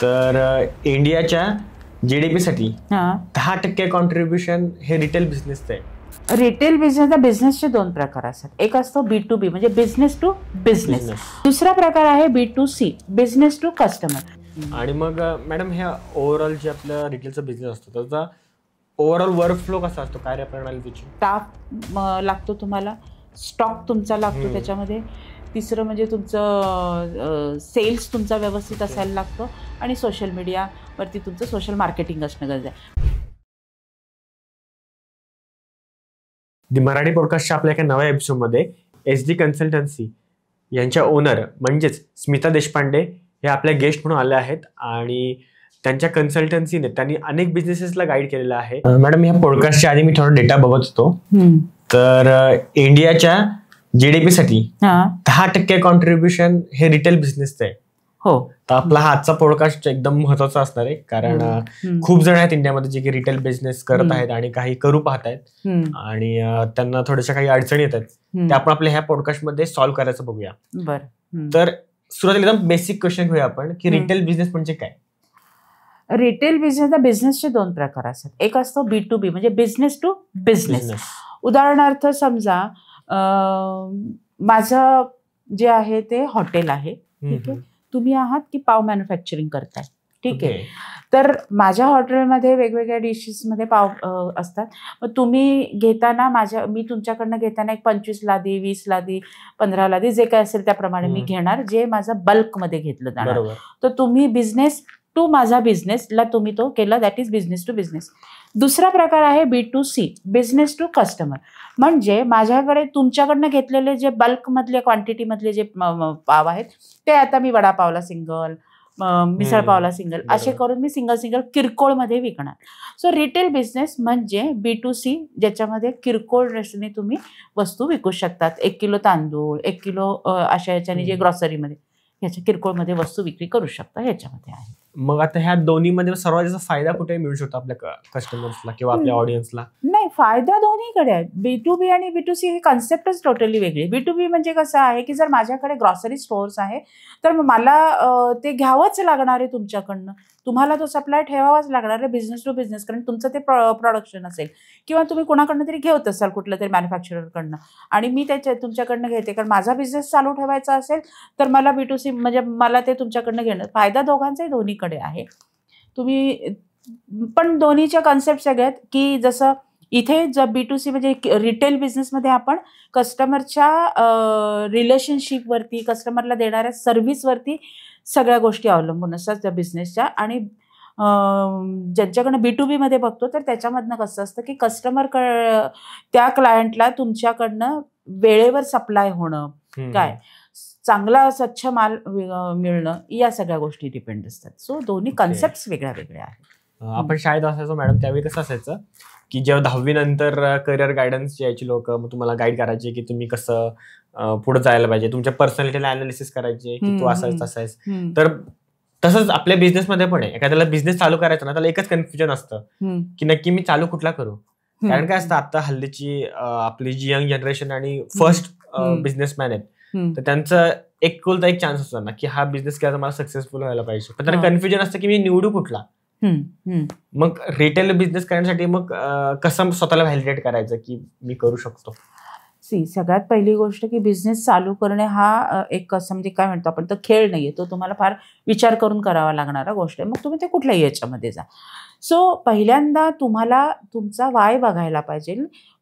तर इंडियाच्या जीडीपी साठी 10% कॉन्ट्रीब्युशन हे रिटेल बिझनेसचं आहे. रिटेल बिझनेसचे दोन प्रकार असतात. एक असतो B2B म्हणजे बिझनेस टू बिझनेस. दुसरा प्रकार आहे B2C बिझनेस टू कस्टमर. आणि मग मॅडम ह्या ओव्हरऑल जे आपलं रिटेलचा बिझनेस असतो त्याचा ओव्हरऑल वर्क फ्लो कसा असतो, कार्यप्रणाली त्याची? स्टाफ लागतो तुम्हाला, स्टॉक तुमचा लागतो त्याच्यामध्ये. तिसरं म्हणजे तुमचं सेल्स तुमचा व्यवस्थित असायला लागतो आणि सोशल मीडियावरती तुमचं सोशल मार्केटिंग असणं गरजेचं आहे. दी मराठी पॉडकास्टच्या आपल्या एका नव्या एपिसोडमध्ये SD कन्सल्टन्सी यांच्या ओनर म्हणजेच स्मिता देशपांडे हे आपल्या गेस्ट म्हणून आले आहेत आणि त्यांच्या कन्सल्टन्सीने त्यांनी अनेक बिझनेसेसला गाईड केलेलं आहे. मॅडम ह्या पॉडकास्टच्या आधी मी थोडा डेटा बघत होतो. तर इंडियाच्या जीडीपी साठी 10% कॉन्ट्रीब्युशन हे रिटेल बिझनेसचं आहे. हो. तर आपला हा आजचा पॉडकास्ट एकदम महत्वाचा असणार आहे कारण खूप जण आहेत इंडियामध्ये जे की रिटेल बिझनेस करत आहेत आणि काही करू पाहत आहेत आणि त्यांना थोड्याशा काही अडचणी येत आहेत. ते आपण आपल्या ह्या पॉडकास्टमध्ये सॉल्व्ह करायचं बघूया. तर सुरुवातीला एकदम बेसिक क्वेश्चन घेऊया आपण की रिटेल बिझनेस म्हणजे काय? रिटेल बिझनेसचे दोन प्रकार असतात. एक असतो B2B म्हणजे बिझनेस टू बिझनेस. उदाहरणार्थ समजा माझं जे आहे ते हॉटेल आहे, ठीक आहे. तुम्ही आहात की पाव मॅन्युफॅक्चरिंग करताय, ठीक आहे. तर माझ्या हॉटेलमध्ये वेगवेगळ्या डिशेसमध्ये पाव असतात. मग तुम्ही घेताना मी तुमच्याकडनं घेताना एक 25 लादी 20 लादी 15 लादी जे काय असेल त्याप्रमाणे मी घेणार, जे माझं बल्कमध्ये घेतलं जाणार. तर तुम्ही बिझनेस टू माझा बिझनेसला तुम्ही तो केला, that is business to business. दुसरा प्रकार आहे B2C बिझनेस टू कस्टमर. म्हणजे माझ्याकडे तुमच्याकडनं घेतलेले जे बल्कमधले क्वांटिटीमधले जे पाव आहेत ते आता मी वडापावला सिंगल, मिसळ पावला सिंगल असे करून मी सिंगल किरकोळमध्ये विकणार. सो रिटेल बिझनेस म्हणजे B2C ज्याच्यामध्ये किरकोळ रेशने तुम्ही वस्तू विकू शकतात. 1 किलो तांदूळ, 1 किलो अशा याच्याने जे ग्रॉसरीमध्ये ह्याच्या किरकोळमध्ये वस्तू विक्री करू शकता ह्याच्यामध्ये आहे. मग आता ह्या दोन्हीमध्ये सर्वात जास्त फायदा कुठे मिळू शकतो आपल्या कस्टमर्सला किंवा आपल्या ऑडियन्सला? नाही, फायदा दोन्हीकडे आहे. B2B आणि B2C ही कन्सेप्टच टोटली वेगळी. B2B म्हणजे कसं आहे की जर माझ्याकडे ग्रॉसरी स्टोअर्स आहे तर मला ते घ्यावंच लागणार आहे तुमच्याकडनं. तुम्हाला तो सप्लाय ठेवावाच लागणार आहे बिझनेस टू बिझनेस, कारण तुमचं ते प्रोडक्शन असेल किंवा तुम्ही कोणाकडनं तरी घेत असाल कुठलं तरी मॅन्युफॅक्चररकडनं आणि मी तुमच्याकडनं घेते कारण माझा बिझनेस चालू ठेवायचा असेल तर मला B2C म्हणजे मला ते तुमच्याकडनं घेणं. फायदा दोघांचाही दोन्हीकडे आहे. तुम्ही पण दोन्हीच्या कन्सेप्ट सगळ्यात की जसं इथे B2C म्हणजे रिटेल बिझनेसमध्ये आपण कस्टमरच्या रिलेशनशिपवरती, कस्टमरला देणाऱ्या सर्व्हिसवरती सगळ्या गोष्टी अवलंबून असतात त्या बिझनेसच्या. आणि ज्यांच्याकडनं B2B मध्ये बघतो तर त्याच्यामधनं कसं असतं की त्या क्लायंटला तुमच्याकडनं वेळेवर सप्लाय होणं, काय चांगला स्वच्छ माल मिळणं, या सगळ्या गोष्टी डिपेंड असतात. सो दोन्ही कन्सेप्ट वेगळ्या वेगळ्या आहेत. आपण शाळेत असायचो मॅडम त्यावेळी कसं असायचं की जेव्हा 10वी नंतर करिअर गायडन्स यायची लोक मग तुम्हाला गाईड करायचे की तुम्ही कसं पुढे जायला पाहिजे, तुमच्या पर्सनॅलिटीला अनालिसिस करायचे की तू असायच तसायच. तर तसंच आपल्या बिझनेसमध्ये पण आहे. एखाद्याला बिझनेस चालू करायचा ना त्याला एकच कन्फ्युजन असतं की नक्की मी चालू कुठला करू. कारण काय असतं आता हल्लीची आपली जी यंग जनरेशन आणि फर्स्ट बिझनेसमॅन आहेत तर त्यांचं एक चान्स असतो ना की हा बिझनेस केला तर मला सक्सेसफुल व्हायला पाहिजे, पण त्यांना कन्फ्युजन असतं की मी निवडू कुठला. मग रिटेल बिझनेस करण्यासाठी मग कसं स्वतःला व्हॅलिडेट करायचं की मी करू शकतो? सगळ्यात पहिली गोष्ट की बिझनेस चालू करणे हा एक कसं म्हणजे काय म्हणतो आपण तर खेळ नाहीये, तो तुम्हाला फार विचार करून करावा लागणारा गोष्ट आहे. मग तुम्ही ते कुठल्याही याच्यामध्ये जा. सो पहिल्यांदा तुम्हाला तुमचा वाय बघायला पाहिजे.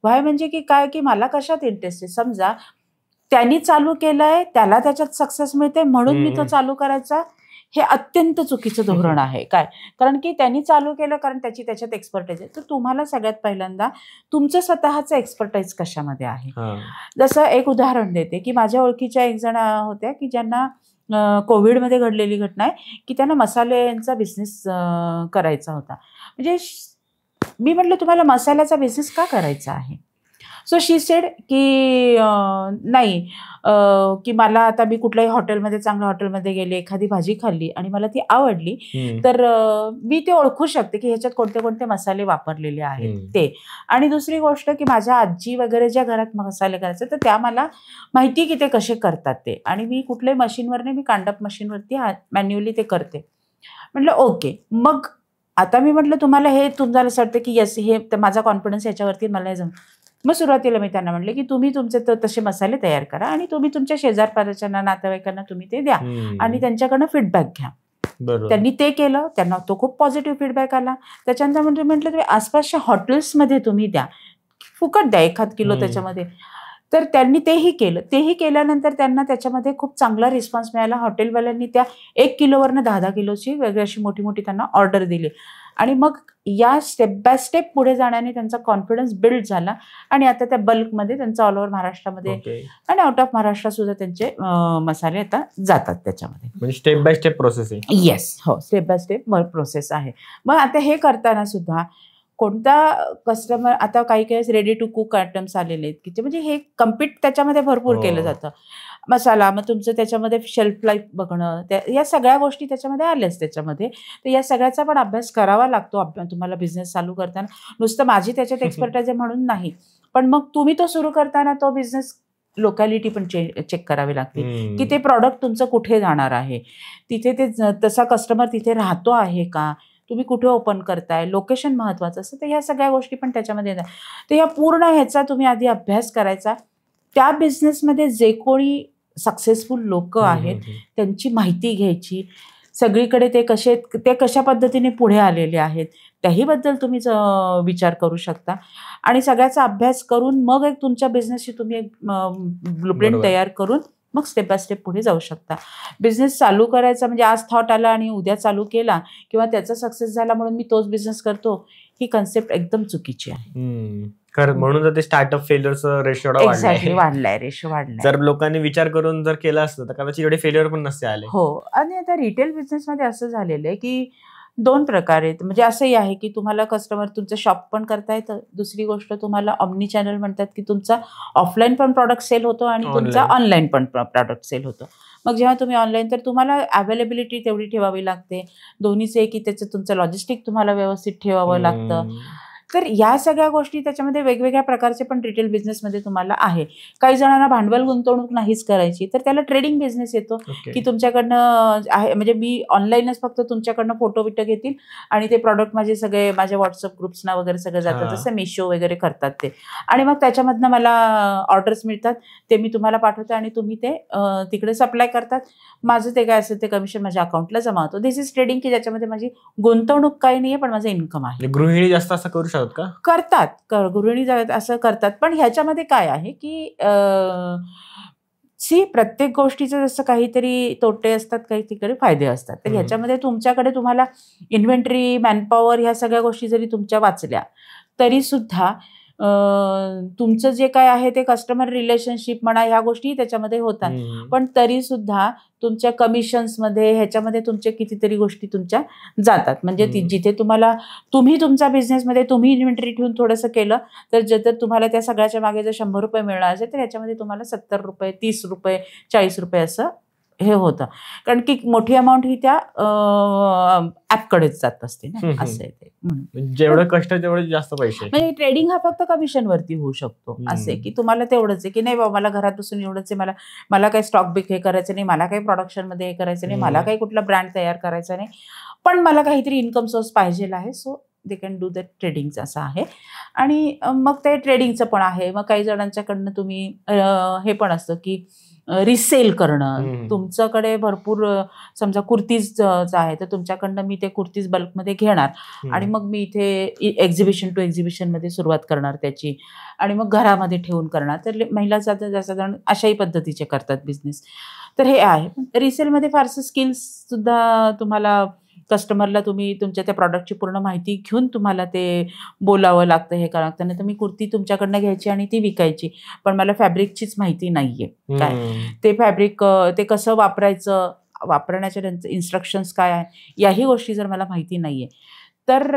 वाय म्हणजे की काय की मला कशात इंटरेस्ट आहे. समजा त्यांनी चालू केलंय, त्याला त्याच्यात सक्सेस मिळते म्हणून मी तो चालू करायचा, हे अत्यंत चुकीचं धोरण आहे. काय कारण की त्यांनी चालू केलं कारण त्याच्यात एक्सपर्टाईज आहे. तर तुम्हाला सगळ्यात पहिल्यांदा तुमचं स्वतःचं एक्सपर्टाईज कशामध्ये आहे. जसं एक उदाहरण देते की माझ्या ओळखीच्या एक जण होत्या की ज्यांना कोविडमध्ये घडलेली घटना आहे की त्यांना मसाल्यांचा बिझनेस करायचा होता. म्हणजे मी म्हटलं तुम्हाला मसाल्याचा बिझनेस का करायचा आहे. सो शी सेड की नाही की मला आता मी कुठल्याही हॉटेलमध्ये चांगल्या हॉटेलमध्ये गेले, एखादी भाजी खाल्ली आणि मला ती आवडली तर मी ते ओळखू शकते की ह्याच्यात कोणते कोणते मसाले वापरलेले आहेत ते. आणि दुसरी गोष्ट की माझ्या आजी वगैरे ज्या घरात मसाले करायचे तर त्या मला माहिती की ते कसे करतात ते. आणि मी कुठल्याही मशीनवर नाही, मी कांडप मशीनवरती मॅन्युअली ते करते. म्हटलं ओके. मग आता मी म्हटलं तुम्हाला हे तुम्हाला असं वाटतं की येस हे माझा कॉन्फिडन्स याच्यावरती मला हे मग सुरुवातीला मी त्यांना म्हटलं की तुम्ही तुमचे तसे मसाले तयार करा आणि तुम्ही तुमच्या शेजारपाजाच्यांना नातेवाईकांना तुम्ही ते द्या आणि त्यांच्याकडनं फीडबॅक घ्या. त्यांनी ते केलं, त्यांना तो खूप पॉझिटिव्ह फीडबॅक आला. त्याच्यानंतर म्हणजे म्हटलं तुम्ही आसपासच्या हॉटेल्समध्ये तुम्ही द्या, फुकट द्या 1 किलो त्याच्यामध्ये. तर त्यांनी तेही केलं. तेही केल्यानंतर त्यांना त्याच्यामध्ये खूप चांगला रिस्पॉन्स मिळाला. हॉटेलवाल्यांनी त्या 1 किलोवरनं 10-10 किलोची वेगळी अशी मोठी-मोठी त्यांना ऑर्डर दिली आणि मग या स्टेप बाय स्टेप पुढे जाण्याने त्यांचा कॉन्फिडन्स बिल्ड झाला आणि आता त्या बल्कमध्ये त्यांचा ऑल ओव्हर महाराष्ट्रामध्ये आणि आउट ऑफ महाराष्ट्र सुद्धा त्यांचे मसाले आता जातात त्याच्यामध्ये. म्हणजे स्टेप बाय स्टेप प्रोसेस आहे. येस, हो, स्टेप बाय स्टेप प्रोसेस आहे. मग आता हे करताना सुद्धा कोणता कस्टमर आता काही रेडी टू कुक आयटम्स आलेले आहेत की म्हणजे हे कम्पीट त्याच्यामध्ये भरपूर केलं जातं. मसाला मग तुमचं त्याच्यामध्ये शेल्फ लाईफ बघणं, या सगळ्या गोष्टी त्याच्यामध्ये आल्याच त्याच्यामध्ये. तर या सगळ्याचा पण अभ्यास करावा लागतो तुम्हाला बिझनेस चालू करताना. नुसतं माझी त्याच्यात एक्सपर्टाईज आहे म्हणून नाही, पण मग तुम्ही तो सुरू करताना तो बिझनेस लोकॅलिटी पण चेक करावी लागते की ते प्रॉडक्ट तुमचं कुठे जाणार आहे, तिथे ते तसा कस्टमर तिथे राहतो आहे का, तुम्ही कुठे ओपन करताय, लोकेशन महत्त्वाचं असतं. तर ह्या सगळ्या गोष्टी पण त्याच्यामध्ये येतात. तर या पूर्ण ह्याचा तुम्ही आधी अभ्यास करायचा. त्या बिझनेसमध्ये जे कोणी सक्सेसफुल लोक आहेत त्यांची माहिती घ्यायची, सगळीकडे ते कशा पद्धतीने पुढे आलेले आहेत त्याहीबद्दल तुम्ही विचार करू शकता आणि सगळ्याचा अभ्यास करून मग एक तुमच्या बिझनेसची तुम्ही एक ब्लूप्रिंट तयार करून मग स्टेप बाय स्टेप पुढे जाऊ शकता. बिझनेस चालू करायचा म्हणजे आज थॉट आला आणि उद्या चालू केला किंवा त्याचा सक्सेस झाला म्हणून मी तोच बिझनेस करतो, ही कन्सेप्ट एकदम चुकीची आहे. म्हणून ते स्टार्टअप फेल्युअरचं रेशो वाढलाय. जर लोकांनी विचार करून जर केला असतं तर कदाचित एवढे फेल्युअर पण नसते आले. हो, आणि आता रिटेल बिझनेसमध्ये असं झालेलं आहे की 2 प्रकार आहेत. म्हणजे असंही आहे की तुम्हाला कस्टमर तुमचं शॉप पण करता येतं. दुसरी गोष्ट तुम्हाला ऑमनी चॅनल म्हणतात की तुमचा ऑफलाईन पण प्रॉडक्ट सेल होतो आणि तुमचा ऑनलाईन पण प्रॉडक्ट सेल होतो. मग जेव्हा तुम्ही ऑनलाईन तर तुम्हाला अवेलेबिलिटी तेवढी ठेवावी लागते. दोन्हीचं आहे की त्याचं तुमचं लॉजिस्टिक तुम्हाला व्यवस्थित ठेवावं लागतं. तर या सगळ्या गोष्टी त्याच्यामध्ये वेगवेगळ्या प्रकारचे पण रिटेल बिझनेसमध्ये तुम्हाला आहे. काही जणांना भांडवल गुंतवणूक नाहीच करायची तर त्याला ट्रेडिंग बिझनेस येतो की तुमच्याकडनं आहे म्हणजे मी ऑनलाईनच फक्त तुमच्याकडनं फोटो बिटो घेतील आणि ते प्रॉडक्ट माझे व्हॉट्सअप ग्रुप्सना वगैरे सगळं जातात. जसं मिशो वगैरे करतात ते आणि मग त्याच्यामधनं मला ऑर्डर्स मिळतात, ते मी तुम्हाला पाठवते आणि तुम्ही ते तिकडे सप्लाय करतात. माझं ते काय असेल ते कमिशन माझ्या अकाउंटला जमा होतं. दिस इज ट्रेडिंग की ज्याच्यामध्ये माझी गुंतवणूक काही नाही आहे पण माझं इन्कम आहे. गृहिणी जास्त असं करू शकतात का? करतात, गृहिणी असं करतात. पण ह्याच्यामध्ये काय आहे की प्रत्येक गोष्टीचं जसं काहीतरी तोटे असतात, काही तिकडे फायदे असतात. तर ह्याच्यामध्ये तुम्हाला इन्व्हेंटरी, मॅनपॉवर ह्या सगळ्या गोष्टी जरी तुमच्या वाचल्या तरी सुद्धा तुमचं जे काय आहे ते कस्टमर रिलेशनशिप म्हणा ह्या गोष्टी त्याच्यामध्ये होतात. पण तरी सुद्धा तुमच्या कमिशन्समध्ये ह्याच्यामध्ये तुमच्या कितीतरी गोष्टी तुमच्या जातात. म्हणजे जिथे तुम्ही तुमच्या बिझनेसमध्ये तुम्ही इन्व्हेंटरी ठेवून थोडंसं केलं तर जर तुम्हाला त्या सगळ्याच्या मागे जर 100 रुपये मिळणार असेल तर ह्याच्यामध्ये तुम्हाला 70 रुपये, 30 रुपये, 40 रुपये असं हे होतं. कारण की मोठी अमाऊंट ही त्या ऍपकडेच जात असते ना, असं आहे ते. जेवढं कष्ट तेवढे जास्त पैसे. म्हणजे ट्रेडिंग हा फक्त कमिशनवरती होऊ शकतो. असं आहे की तुम्हाला तेवढंच आहे की नाही बाबा मला घरात बसून एवढंच आहे, मला काही स्टॉक बिक हे करायचं नाही, मला काही प्रोडक्शनमध्ये हे करायचं नाही, मला काही कुठला ब्रँड तयार करायचा नाही, पण मला काहीतरी इन्कम सोर्स पाहिजे आहे. So they can do that. ट्रेडिंगचं असं आहे. आणि मग ते ट्रेडिंगचं पण आहे. मग काही जणांच्याकडनं तुम्ही हे पण असतं की रिसेल करणं. तुमच्याकडे भरपूर समजा कुर्तीज आहे तर तुमच्याकडनं मी ते कुर्तीज बल्कमध्ये घेणार आणि मग मी इथे एक्झिबिशन टू एक्झिबिशनमध्ये सुरुवात करणार त्याची आणि मग घरामध्ये ठेवून करणार. तर महिला जास्त जण अशाही पद्धतीचे करतात बिझनेस. तर हे आहे. रिसेलमध्ये फारसं स्किल्ससुद्धा तुम्हाला कस्टमरला तुम्ही तुमच्या त्या प्रॉडक्टची पूर्ण माहिती घेऊन तुम्हाला ते बोलावं लागतं, हे करावं लागतं. नाही तर मी कुर्ती तुमच्याकडनं घ्यायची आणि ती विकायची, पण मला फॅब्रिकचीच माहिती नाहीये. काय ते फॅब्रिक ते कसं वापरायचं, वापरण्याच्या त्यांचं इन्स्ट्रक्शन्स काय आहे, याही गोष्टी जर मला माहिती नाहीये तर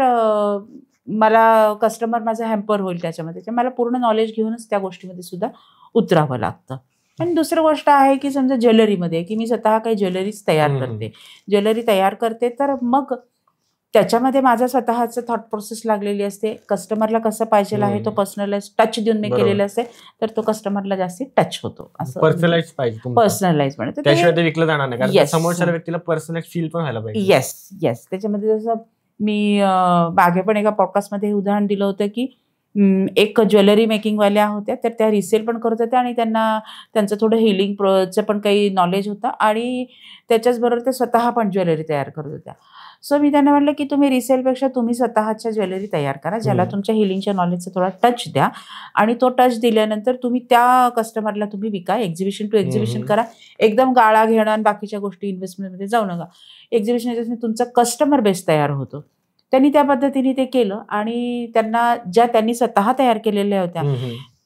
मला कस्टमर माझा हॅम्पर होईल त्याच्यामध्ये. तर मला पूर्ण नॉलेज घेऊनच त्या गोष्टीमध्ये सुद्धा उतरावं लागतं. आणि दुसरी गोष्ट आहे की समजा ज्वेलरीमध्ये की मी स्वतः काही ज्वेलरीज तयार करते, ज्वेलरी तयार करते तर मग त्याच्यामध्ये माझा स्वतःचा थॉट प्रोसेस लागलेली असते. कस्टमरला कसं पाहिजे आहे तो पर्सनलाइज टच देऊन मी केलेला असते, तर तो कस्टमरला जास्त टच होतो. असं पर्सनलाइज पाहिजे, पर्सनलाइज म्हणजे त्याशिवाय ते विकलं जाणार नाही, कारण समोरच्या व्यक्तीला पर्सनलाइज फील पण व्हायला पाहिजे. येस. त्याच्यामध्ये जसं मी मागे पण एका पॉडकास्टमध्ये उदाहरण दिलं होतं की एक ज्वेलरी मेकिंगवाल्या होत्या, तर त्या रिसेल पण करत होत्या आणि त्यांचं थोडं हिलिंगचं पण काही नॉलेज होतं आणि त्याच्याचबरोबर ते स्वतः पण ज्वेलरी तयार करत होत्या. सो मी त्यांना म्हटलं की तुम्ही रिसेलपेक्षा तुम्ही स्वतःच्या ज्वेलरी तयार करा, ज्याला तुमच्या हिलिंगच्या नॉलेजचा थोडा टच द्या आणि तो टच दिल्यानंतर तुम्ही त्या कस्टमरला तुम्ही विका. एक्झिबिशन टू एक्झिबिशन करा. एकदम गाळा घेणं आणि बाकीच्या गोष्टी इन्व्हेस्टमेंटमध्ये जाऊ नका. एक्झिबिशन तुमचा कस्टमर बेस तयार होतो. त्यांनी त्या पद्धतीने ते केलं आणि त्यांनी स्वतः तयार केलेल्या होत्या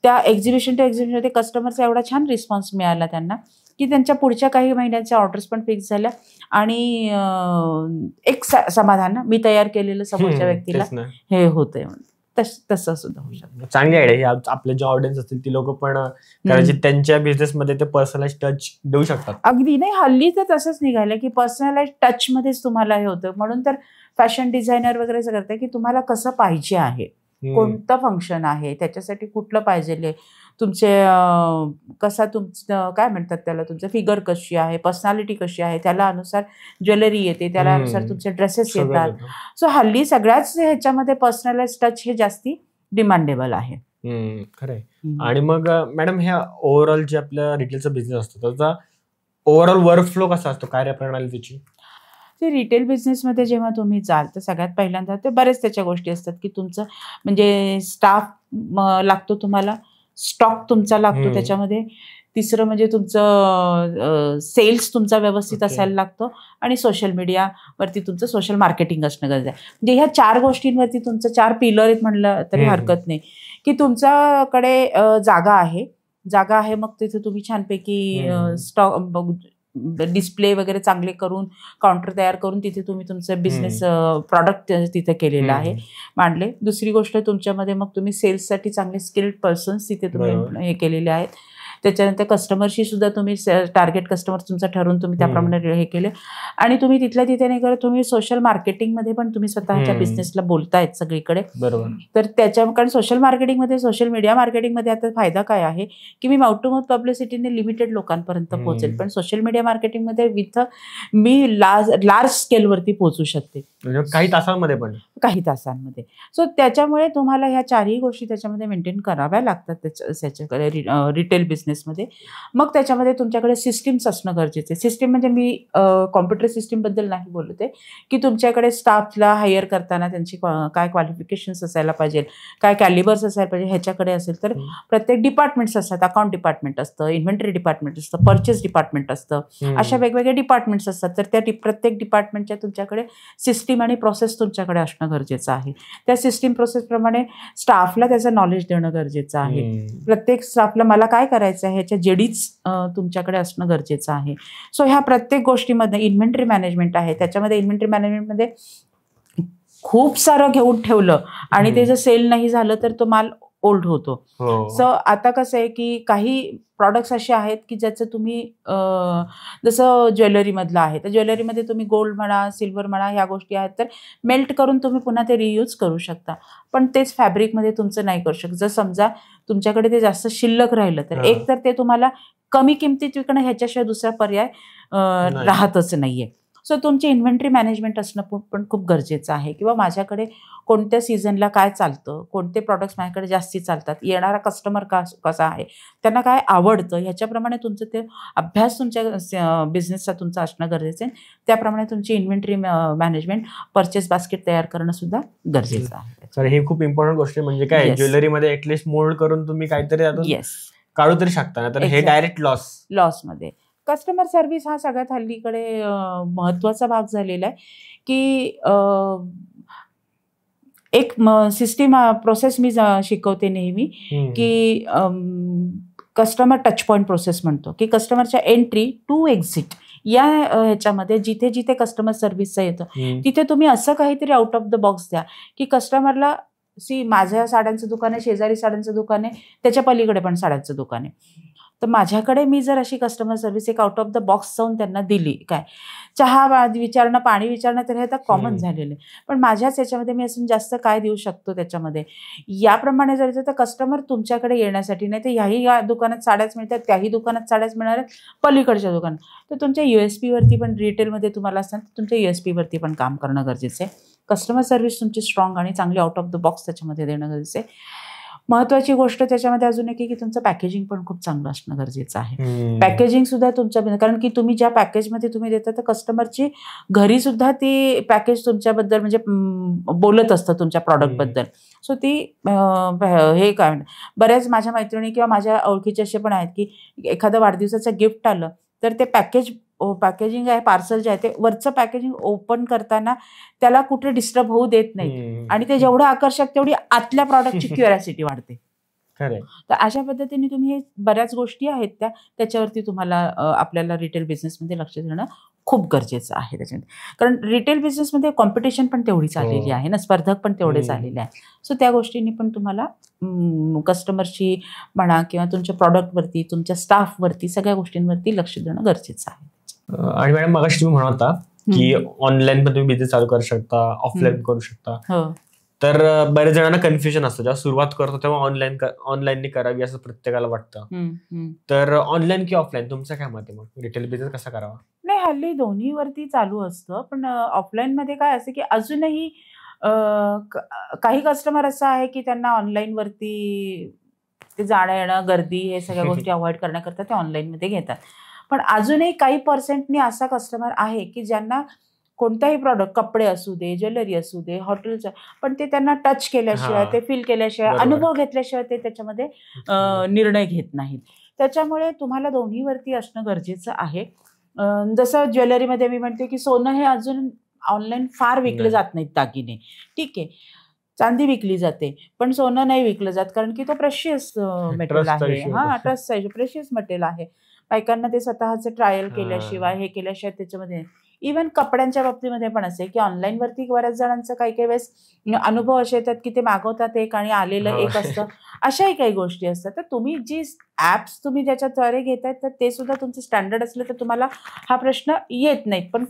त्या एक्झिबिशन टू एक्झिबिशनमध्ये कस्टमरचा एवढा छान रिस्पॉन्स मिळाला त्यांना की त्यांच्या पुढच्या काही महिन्यांच्या ऑर्डर्स पण फिक्स झाल्या आणि एक समाधान ना, मी तयार केलेलं समोरच्या व्यक्तीला हे होतंय. तसं सुद्धा होऊ शकतं. चांगली आयडिया. आपले जे ऑडियन्स असतील ती लोक पण कदाचित त्यांच्या बिझनेसमध्ये ते पर्सनलाइज टच देऊ शकतात. अगदी नाही, हल्ली तर तसंच निघालं की पर्सनलाइज टच मध्येच तुम्हाला हे होतं. म्हणून तर फॅशन डिझायनर वगैरे असं करते की तुम्हाला कसं पाहिजे आहे, कोणतं फंक्शन आहे, त्याच्यासाठी कुठलं पाहिजे, तुमचे कसा तुमचं काय म्हणतात त्याला, तुमचं फिगर कशी आहे, पर्सनॅलिटी कशी आहे, त्याला अनुसार ज्वेलरी येते, त्याला अनुसार तुमचे ड्रेसेस येतात. सो हल्ली सगळ्याच ह्याच्यामध्ये पर्सनलाइज टच हे जास्ती डिमांडेबल आहे. खरंय. आणि मग मॅडम ह्या ओव्हरऑल जे आपल्या रिटेलचा बिझनेस असतो त्याचा ओव्हरऑल वर्क फ्लो कसा असतो, कार्यप्रणाली त्याची? ते रिटेल बिझनेसमध्ये जेव्हा तुम्ही जाल तर सगळ्यात पहिल्यांदा ते बरेच त्याच्या गोष्टी असतात की तुमचं म्हणजे स्टाफ लागतो, तुम्हाला स्टॉक तुमचा लागतो त्याच्यामध्ये. तिसरं म्हणजे तुमचं सेल्स तुमचा व्यवस्थित असायला लागतो आणि सोशल मीडियावरती तुमचं सोशल मार्केटिंग असणं गरजेचं आहे. म्हणजे ह्या 4 गोष्टींवरती तुमचं 4 पिलर आहेत म्हणलं तरी हरकत नाही की तुमच्याकडे जागा आहे मग तिथे तुम्ही छानपैकी स्टॉक डिस्प्ले वगैरे चांगले करून काउंटर तयार करून तिथे तुम्ही तुमचं बिझनेस प्रॉडक्ट तिथे केलेलं आहे, मांडले. दुसरी गोष्ट तुमच्यामध्ये मग तुम्ही सेल्ससाठी चांगले स्किल्ड पर्सन्स तिथे तुम्ही हे केलेले आहेत. त्याच्यानंतर कस्टमरशी सुद्धा तुम्ही टार्गेट कस्टमर तुमचा ठरवून तुम्ही त्याप्रमाणे हे केले आणि तुम्ही तिथल्या तिथे नाही करत, तुम्ही सोशल मार्केटिंगमध्ये पण तुम्ही स्वतःच्या बिझनेसला बोलतायत सगळीकडे. बरोबर. तर कारण सोशल मार्केटिंगमध्ये, सोशल मीडिया मार्केटिंगमध्ये आता फायदा काय आहे की मी माउथ टू माउथ पब्लिसिटीने लिमिटेड लोकांपर्यंत पोहोचेल, पण सोशल मीडिया मार्केटिंगमध्ये मी लार्ज स्केलवरती पोहोचू शकते काही तासांमध्ये. सो त्याच्यामुळे तुम्हाला ह्या 4ही गोष्टी त्याच्यामध्ये मेंटेन कराव्या लागतात त्याच्याकडे रिटेल बिझनेसमध्ये. मग त्याच्यामध्ये तुमच्याकडे सिस्टीम्स असणं गरजेचं आहे. सिस्टीम म्हणजे मी कॉम्प्युटर सिस्टीमबद्दल नाही बोलते की तुमच्याकडे स्टाफला हायर करताना त्यांची काय क्वालिफिकेशन्स असायला पाहिजे, काय कॅलिबर्स असायला पाहिजे, ह्याच्याकडे असेल तर प्रत्येक डिपार्टमेंट्स असतात. अकाउंट डिपार्टमेंट असतं, इन्व्हेंटरी डिपार्टमेंट असतं, परचेस डिपार्टमेंट असतं, अशा वेगवेगळे डिपार्टमेंट्स असतात. तर त्या प्रत्येक डिपार्टमेंटच्या तुमच्याकडे सिस्टीम आणि प्रोसेस तुमच्याकडे असणं गरजेचं आहे. त्या सिस्टीम प्रोसेसप्रमाणे स्टाफला त्याचं नॉलेज देणं गरजेचं आहे. प्रत्येक स्टाफला मला काय करायचं आहे ह्याच्या जेडीच तुमच्याकडे असणं गरजेचं आहे. सो ह्या प्रत्येक गोष्टीमध्ये इन्व्हेंटरी मॅनेजमेंट आहे. त्याच्यामध्ये इन्व्हेंटरी मॅनेजमेंटमध्ये खूप सारं घेऊन ठेवलं आणि ते जर सेल नाही झालं तर तो माल ओल्ड होतो. सो आता कसं आहे की काही प्रॉडक्ट्स असे आहेत की ज्याचं तुम्ही जसं ज्वेलरीमधलं आहे तर ज्वेलरीमध्ये तुम्ही गोल्ड म्हणा, सिल्वर म्हणा, ह्या गोष्टी आहेत तर मेल्ट करून तुम्ही पुन्हा ते रियूज करू शकता. पण तेच फॅब्रिकमध्ये तुमचं नाही करू शकत. जर समजा तुमच्याकडे ते जास्त शिल्लक राहिलं तर एक तर ते तुम्हाला कमी किमतीत विकणं ह्याच्याशिवाय दुसरा पर्याय राहतच नाहीये. सो तुमची इन्व्हेंटरी मॅनेजमेंट असणं पण खूप गरजेचं आहे. किंवा माझ्याकडे कोणत्या सीझनला काय चालतं, कोणते प्रॉडक्ट्स माझ्याकडे जास्ती चालतात, येणारा कस्टमर कसा आहे, त्यांना काय आवडतं, ह्याच्याप्रमाणे तुमचं ते अभ्यास तुमच्या बिझनेसचा तुमचा असणं गरजेचं आहे. त्याप्रमाणे तुमची इन्व्हेंटरी मॅनेजमेंट, परचेस बास्केट तयार करणं सुद्धा गरजेचं आहे. सर ही खूप इम्पॉर्टंट गोष्ट आहे. म्हणजे काय ज्वेलरीमध्ये ऍटलिस्ट मोल्ड करून तुम्ही काहीतरी काढू तरी शकता ना, तर हे डायरेक्ट लॉसमध्ये. कस्टमर सर्व्हिस हा सगळ्यात हल्लीकडे महत्त्वाचा भाग झालेला आहे की एक सिस्टीम प्रोसेस मी शिकवते नेहमी की कस्टमर टच पॉईंट प्रोसेस म्हणतो की कस्टमरच्या एंट्री टू एक्झिट या ह्याच्यामध्ये जिथे जिथे कस्टमर सर्व्हिसचं येतं तिथे तुम्ही असं काहीतरी आउट ऑफ द बॉक्स द्या की कस्टमरला माझ्या साड्यांचं दुकान आहे, शेजारी साड्यांचं दुकान आहे, त्याच्या पलीकडे पण साड्यांचं दुकान आहे. तर माझ्याकडे मी जर अशी कस्टमर सर्व्हिस एक आउट ऑफ द बॉक्स जाऊन त्यांना दिली, काय चहा विचारणं, पाणी विचारणं, तर हे आता कॉमन झालेलं आहे. पण माझ्याच याच्यामध्ये मी असून जास्त काय देऊ शकतो त्याच्यामध्ये, याप्रमाणे जर तर कस्टमर तुमच्याकडे येण्यासाठी, नाही तर ह्याही दुकानात साड्याच मिळतात, त्याही दुकानात साड्याच मिळणार आहेत, पलीकडच्या दुकानात, तर तुमच्या USP वरती पण, रिटेलमध्ये तुम्हाला असताना तुमच्या USP वरती पण काम करणं गरजेचं आहे. कस्टमर सर्व्हिस तुमची स्ट्रॉंग आणि चांगली आउट ऑफ द बॉक्स त्याच्यामध्ये देणं गरजेचं आहे. महत्वाची गोष्ट त्याच्यामध्ये अजून एक की तुमचं पॅकेजिंग पण खूप चांगलं असणं गरजेचं आहे. पॅकेजिंग सुद्धा तुमच्या, कारण की तुम्ही ज्या पॅकेजमध्ये तुम्ही देता तर कस्टमरची घरी सुद्धा ती पॅकेज तुमच्याबद्दल म्हणजे बोलत असतं तुमच्या प्रॉडक्टबद्दल. सो ती हे काय बऱ्याच माझ्या मैत्रिणी किंवा माझ्या ओळखीचे असे पण आहेत की एखादं वाढदिवसाचं गिफ्ट आलं तर ते पॅकेजिंग आहे, पार्सल जे आहे ते वरचं पॅकेजिंग ओपन करताना त्याला कुठे डिस्टर्ब होऊ देत नाही, आणि ते जेवढं आकर्षक तेवढी आतल्या प्रॉडक्टची क्युरिओसिटी वाढते. तर अशा पद्धतीने तुम्ही हे बऱ्याच गोष्टी आहेत त्याच्यावरती तुम्हाला आपल्याला रिटेल बिझनेसमध्ये लक्ष देणं खूप गरजेचं आहे त्याच्यामध्ये. कारण रिटेल बिझनेसमध्ये कॉम्पिटिशन पण तेवढीच आलेली आहे ना, स्पर्धक पण तेवढेच आलेले आहेत. सो त्या गोष्टींनी पण तुम्हाला कस्टमरशी म्हणा किंवा तुमच्या प्रॉडक्टवरती, तुमच्या स्टाफवरती, सगळ्या गोष्टींवरती लक्ष देणं गरजेचं आहे. आणि मॅडम मगाशी तुम्ही म्हणत होता की ऑनलाईन पण तुम्ही बिझनेस चालू करू शकता, ऑफलाईन करू शकता. तर बऱ्याच जणांना कन्फ्युजन असतं, जेव्हा सुरुवात करतो तेव्हा ऑनलाईन करावी असं प्रत्येकाला वाटतं. तर ऑनलाईन की ऑफलाईन, तुमचं काय मत आहे मग, रिटेल बिझनेस कसा करावा? नाही, हल्ली दोन्हीवरती चालू असतं, पण ऑफलाईन मध्ये काय असतं की अजूनही काही कस्टमर असं आहे की त्यांना ऑनलाईन वरती ते जाणं येणं, गर्दी, हे सगळ्या गोष्टी अवॉइड करण्याकरता ते ऑनलाईन मध्ये घेतात. पण अजूनही काही पर्सेंटनी असा कस्टमर आहे की ज्यांना कोणताही प्रॉडक्ट, कपडे असू दे, ज्वेलरी असू दे, हॉटेलचं, पण ते त्यांना टच केल्याशिवाय, ते फील केल्याशिवाय, अनुभव घेतल्याशिवाय ते त्याच्यामध्ये निर्णय घेत नाहीत. त्याच्यामुळे तुम्हाला दोन्हीवरती असणं गरजेचं आहे. जसं ज्वेलरीमध्ये मी म्हणते की सोनं हे अजून ऑनलाईन फार विकले जात नाहीत दागिने, ठीक आहे, चांदी विकली जाते, पण सोनं नाही विकलं जात, कारण की तो प्रेशियस मेटल आहे. ट्रस्ट प्रेशियस मेटल आहे. बायकांना ते स्वतःचं ट्रायल केल्याशिवाय, हे केल्याशिवाय त्याच्यामध्ये. इव्हन कपड्यांच्या बाबतीमध्ये पण असे की ऑनलाईन वरती बऱ्याच जणांचं काही वेळेस अनुभव असे येतात की ते मागवतात एक आणि आलेलं एक असतं. अशाही काही गोष्टी असतात. तर तुम्ही जी ऍप्स तुम्ही त्याच्याद्वारे घेतायत तर ते सुद्धा तुमचं स्टँडर्ड असलं तर तुम्हाला हा प्रश्न येत नाही. पण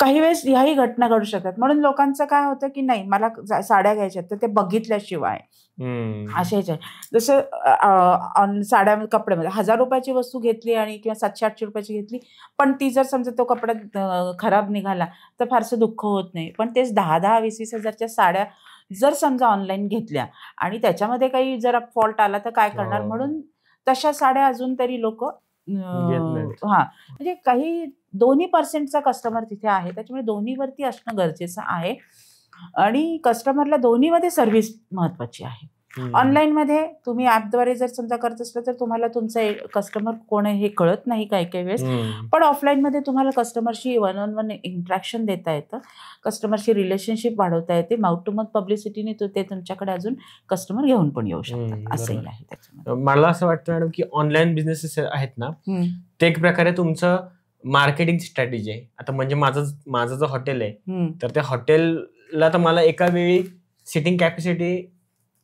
काही वेळेस ह्याही घटना घडू शकतात. म्हणून लोकांचं काय होतं की नाही, मला साड्या घ्यायच्या तर ते बघितल्याशिवाय असे जसं साड्या कपड्यामध्ये 1000 रुपयाची वस्तू घेतली आणि किंवा 700-800 रुपयाची घेतली, पण ती जर समजा तो कपडा खराब निघाला तर फारसं दुःख होत नाही. पण तेच 10,000, 20,000 हजारच्या साड्या जर समजा ऑनलाईन घेतल्या आणि त्याच्यामध्ये काही जर फॉल्ट आला तर काय करणार, म्हणून तशा साड्या अजून तरी लोक म्हणजे काही 2% कस्टमर तिथे आहे. त्याच्यामुळे दोन्हीवरती असणं गरजेचं आहे आणि कस्टमरला दोन्हीमध्ये सर्व्हिस महत्वाची आहे. ऑनलाईन मध्ये तुम्ही ऍपद्वारे जर समजा करत असलं तर तुम्हाला तुमचा कस्टमर कोण आहे हे कळत नाही काही वेळेस, पण ऑफलाईन मध्ये तुम्हाला कस्टमरशी 1-on-1 इंटरॅक्शन देता येतं, कस्टमरशी रिलेशनशिप वाढवता येते, माउथ टू माउथ पब्लिसिटीने ते तुमच्याकडे अजून कस्टमर घेऊन पण येऊ शकतात. असंही आहे त्याच्यामध्ये. मला असं वाटतं मॅडम की ऑनलाईन बिझनेसेस आहेत ना, ते एक प्रकारे तुमचं मार्केटिंग स्ट्रॅटेजी आहे. आता म्हणजे माझं जो हॉटेल आहे तर त्या हॉटेलला तर मला एका वेळी सिटिंग कॅपॅसिटी